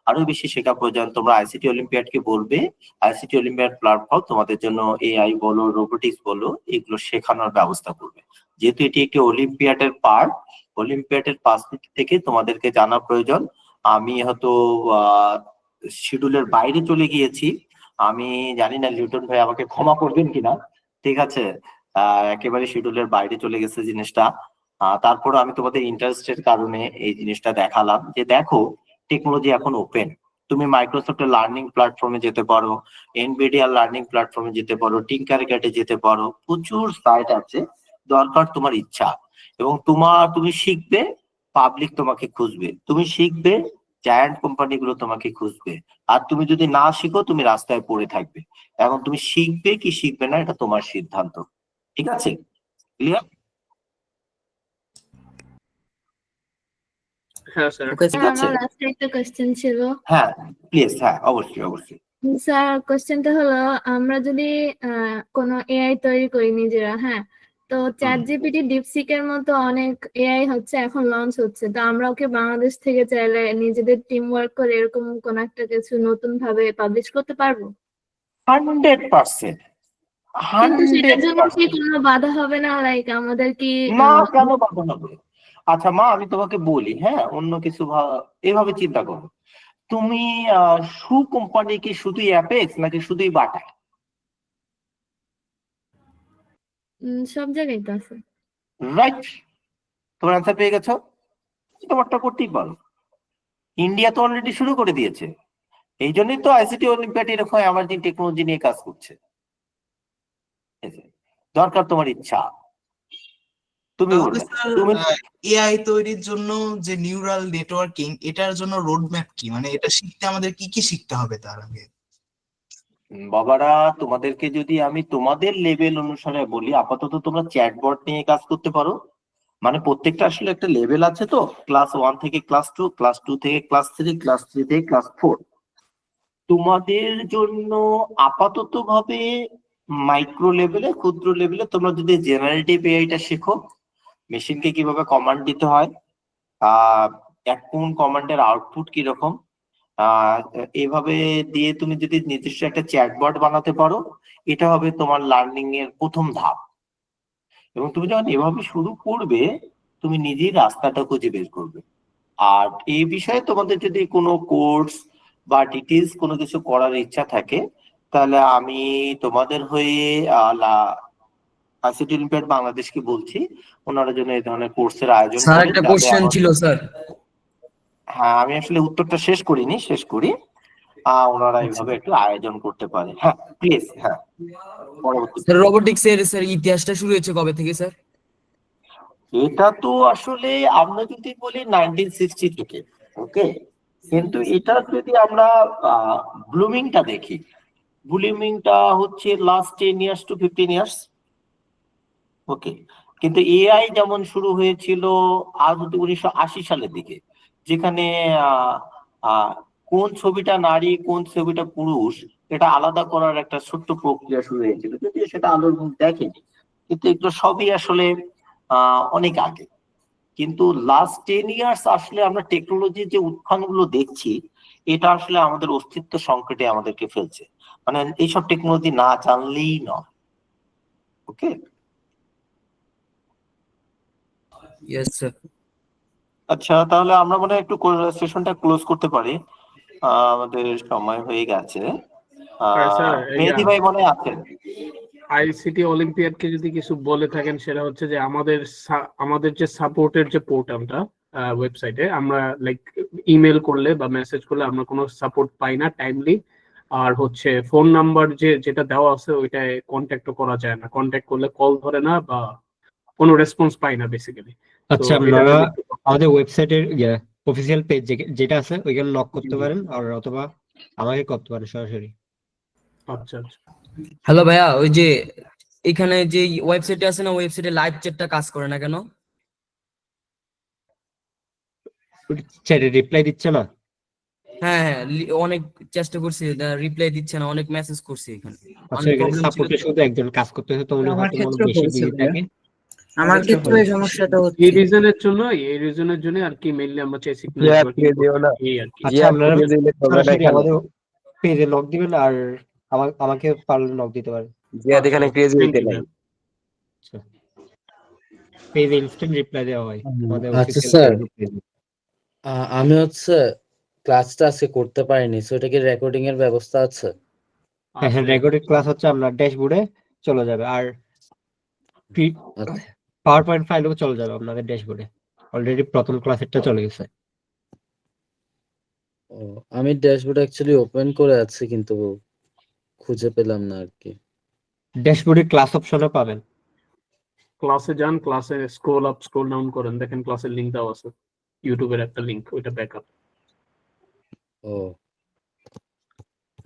আরো বেশি শেখা প্রয়োজন, তোমরা আইসিটি অলিম্পিয়াডকে বলবে। আইসিটি অলিম্পিয়াড প্ল্যাটফর্ম তোমাদের জন্য এআই বলো, রোবোটিক্স বলো, এগুলো শেখানোর ব্যবস্থা করবে। যেহেতু এটি একটি অলিম্পিয়াডের পার্ট, অলিম্পিয়াডের পার্সপেক্টিভ থেকে তোমাদেরকে জানা প্রয়োজন। আমি হয়তো শিডিউলের বাইরে চলে গিয়েছি, আমি জানি না লিটন ভাই আমাকে ক্ষমা করবেন কিনা, ঠিক আছে। একেবারে শিডিউলের বাইরে চলে গেছে জিনিসটা। তারপর আমি তোমাদের ইন্টারেস্টের কারণে এই জিনিসটা দেখালাম যে দেখো টেকনোলজি এখন ওপেন। তুমি মাইক্রোসফটের লার্নিং প্ল্যাটফর্মে যেতে পারো, এনভিডিয়া লার্নিং প্ল্যাটফর্মে যেতে পারো, টিঙ্কারক্যাটে যেতে পারো, প্রচুর সাইট আছে। দরকার তোমার ইচ্ছা, এবং তুমি শিখবে, পাবলিক তোমাকে খুঁজবে, তুমি শিখবে, জায়ান্ট কোম্পানি গুলো তোমাকে খুঁজবে। আর তুমি যদি না শিখো তুমি রাস্তায় পড়ে থাকবে। এখন তুমি শিখবে কি শিখবে না এটা তোমার সিদ্ধান্ত, ঠিক আছে? ক্লিয়ার? হ্যাঁ স্যার। ঠিক আছে, আমার লাস্টে একটা কোশ্চেন ছিল। হ্যাঁ প্লিজ, হ্যাঁ অবশ্যই অবশ্যই। স্যার কোশ্চেনটা হলো, আমরা যদি কোনো এআই তৈরি করি নিজেরা, হ্যাঁ, তো চ্যাট জিপিটি, ডিপসিকের মতো অনেক এআই হচ্ছে এখন লঞ্চ হচ্ছে, তো আমরা ওকে বাংলাদেশ থেকে চাইলে নিজেদের টিম ওয়ার্ক করে এরকম কোন একটা কিছু নতুন ভাবে পাবলিশ করতে পারবো? 100%, কিন্তু সেটার জন্য কি 100%। কোনো বাধা হবে না? লাইক আমাদের কি না, কেন বাধা হবে? আচ্ছা মা, আমি তোমাকে বলি, হ্যাঁ, অন্য কিছু এভাবে চিন্তা করো। তুমি শু কোম্পানি কি শুধুই অ্যাপেক্স নাকি শুধুই বাটা? সব জায়গায় তো আছে। রাইট, তোমার অ্যান্সার পেয়ে গেছো। তোমারটা করতেই পারো। ইন্ডিয়া তো অলরেডি শুরু করে দিয়েছে, এই জন্যই তো আইসিটি অলিম্পিয়াড এরকম এমার্জিং টেকনোলজি নিয়ে কাজ করছে। দরকার তোমার ইচ্ছা, তুমি তাহলে বলবে। স্যার তুমি এআই তৈরির জন্য যে নিউরাল নেটওয়ার্কিং, এটার জন্য রোডম্যাপ কি? মানে এটা শিখতে আমাদের কি কি শিখতে হবে তার আগে? বাবারা, তোমাদেরকে যদি আমি তোমাদের লেভেল অনুসারে বলি, আপাতত তোমরা চ্যাটবট নিয়ে কাজ করতে পারো। মানে প্রত্যেকটা আসলে একটা লেভেল আছে, তো ক্লাস 1 থেকে ক্লাস 2, ক্লাস 2 থেকে ক্লাস 3, ক্লাস 3 থেকে ক্লাস 4। তোমাদের জন্য আপাতত ভাবে মাইক্রো লেভেলে, ক্ষুদ্র লেভেলে তোমরা যদি জেনারেটিভ এআইটা শেখো, মেশিনকে কিভাবে কমান্ড দিতে হয়, কোন কমান্ডের আউটপুট কিরকম, এইভাবে দিয়ে তুমি যদি নির্দিষ্ট একটা চ্যাটবট বানাতে পারো, এটা হবে তোমার লার্নিং এর প্রথম ধাপ। এবং তুমি যখন এভাবে শুরু করবে, তুমি নিজেই রাস্তাটা খুঁজে বের করবে। আর এই বিষয়ে তোমাদের যদি কোনো কোর্স বা ডিটেলস কোনো কিছু করার ইচ্ছা থাকে, তাহলে আমি তোমাদের হয়ে আইসিটি অলিম্পিয়াড বাংলাদেশকে বলছি, ওনারা যেন এই ধরনের কোর্সের আয়োজন স্যার করেন, একটা যাতে কোশ্চেন ছিল স্যার। হ্যাঁ, আমি আসলে উত্তরটা শেষ করি। ওনারা এইভাবে একটু আয়োজন করতে পারে। হ্যাঁ প্লিজ, হ্যাঁ পরবর্তী। স্যার রোবোটিক্স এর স্যার ইতিহাসটা শুরু হয়েছে কবে থেকে স্যার? এটা তো আসলে আমরা যদি বলি 1960 থেকে, ওকে, কিন্তু এটা যদি আমরা ব্লুমিংটা দেখি, ব্লুমিংটা হচ্ছে লাস্ট 10 ইয়ার্স টু 15 ইয়ার্স, ওকে। কিন্তু এআই যেমন শুরু হয়েছিল আজ 1980 সালের দিকে, যেখানে কোন ছবিটা নারী কোন ছবিটা পুরুষ এটা আলাদা করার একটা ছোট্ট প্রক্রিয়া শুরু হয়েছিল, যদিও সেটা আলোর মুখ দেখেনি, কিন্তু এগুলো সবই আসলে অনেক আগে। কিন্তু লাস্ট 10 ইয়ার্স আসলে আমরা টেকনোলজির যে উত্থানগুলো দেখছি, এটা আসলে আমাদের অস্তিত্ব সংকটে আমাদেরকে ফেলছে। মানে এইসব টেকনোলজি না জানলেই নয়, ওকে। Yes sir. আচ্ছা, তাহলে আমরা মনে হয় একটু সেশনটা ক্লোজ করতে পারি, আমাদের সময় হয়ে গেছে। স্যার মেহেদী ভাই মনে হয় আছেন। আইসিটি অলিম্পিয়াডকে যদি কিছু বলে থাকেন, সেটা হচ্ছে যে আমাদের যে সাপোর্টের যে পোর্টালটা ওয়েবসাইটে, আমরা লাইক ইমেল করলে বা মেসেজ করলে আমরা কোনো সাপোর্ট পাই না টাইমলি। আর হচ্ছে ফোন নাম্বার যেটা দেওয়া আছে ওইটায় কন্ট্যাক্টও করা যায় না, কন্ট্যাক্ট করলে কল ধরে না বা কোনো রেসপন্স পাই না বেসিক্যালি। তো আচ্ছা, এটা আপনারা যদি একটু আমাদের ওয়েবসাইটের অফিসিয়াল পেজ যেটা আছে ওইখানে নক করতে পারেন, আর অথবা আমাকে করতে পারেন সরাসরি। আচ্ছা আচ্ছা। হ্যালো ভাইয়া, ওই যে এখানে যে ওয়েবসাইটে আছে না, ওয়েবসাইটে লাইভ চ্যাটটা কাজ করে না কেন? চ্যাটে রিপ্লাই দিচ্ছে না? হ্যাঁ হ্যাঁ, অনেক চেষ্টা করছি, রিপ্লাই দিচ্ছে না, অনেক মেসেজ করছি এখানে, আচ্ছা, অনেক এখানে প্রবলেম ছিল। সাপোর্টে শুধু একজন কাজ করতেছে, তো উনি আমার হয়তো ক্ষেত্রেও বেশি হয়েছে বিজি ভাইয়া। থাকে। আমার ক্ষেত্রে এই সমস্যাটা এই হচ্ছে। রিজনের জন্য আর কি মেইনলি আমরা চাইছি জিয়া নেটওয়ার্কিং দিয়ে দিও না। এই আর কি। আচ্ছা, জিয়া আপনারা দিয়ে দিলে হবে না সরাসরি এখানে। আমাদের পেজে নক দিবেন, আর আমাকে পারলে নক দিতে পারেন। জিয়াদ এখানে ক্রেজি Thank হইতে you, নাই। ma'am. আচ্ছা, পেজে ইনস্ট্যান্ট রিপ্লাই দেওয়া হয় আমাদের আচ্ছা অফিসিয়াল স্যার, পেজে। আমি হচ্ছে ক্লাসটা আজকে করতে পারিনি, সো এটা কি রেকর্ডিং এর ব্যবস্থা আছে? হ্যাঁ, রেকর্ডেড ক্লাস হচ্ছে আপনার ড্যাশবোর্ডে চলে যাবে, আর আচ্ছা। পাওয়ার পয়েন্ট ফাইলও চলে যাবে আপনাদের ড্যাশবোর্ডে। অলরেডি প্রথম ক্লাসেরটা চলে গেছে। ও, আমি ড্যাশবোর্ড অ্যাকচুয়ালি ওপেন করে আছি কিন্তু খুঁজে পেলাম না আর কি। ড্যাশবোর্ডে ক্লাস অপশনে পাবেন। ক্লাসে যান, ক্লাসে স্ক্রল আপ স্ক্রল ডাউন করেন, দেখেন ক্লাসের লিংক দেওয়া আছে, ইউটিউবের একটা লিংক, ওইটা ব্যাকআপ। ও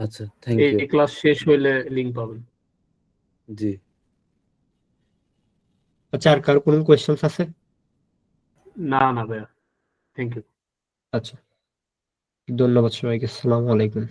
আচ্ছা, থ্যাংক এই ইউ। ক্লাস শেষ হইলে লিংক পাবেন। জি। আচ্ছা, আর কারো কোনো কোয়েশ্চেন্স আছে? না না ভাইয়া, থ্যাংক ইউ। আচ্ছা, ধন্যবাদ সবাইকে। আসসালামু আলাইকুম।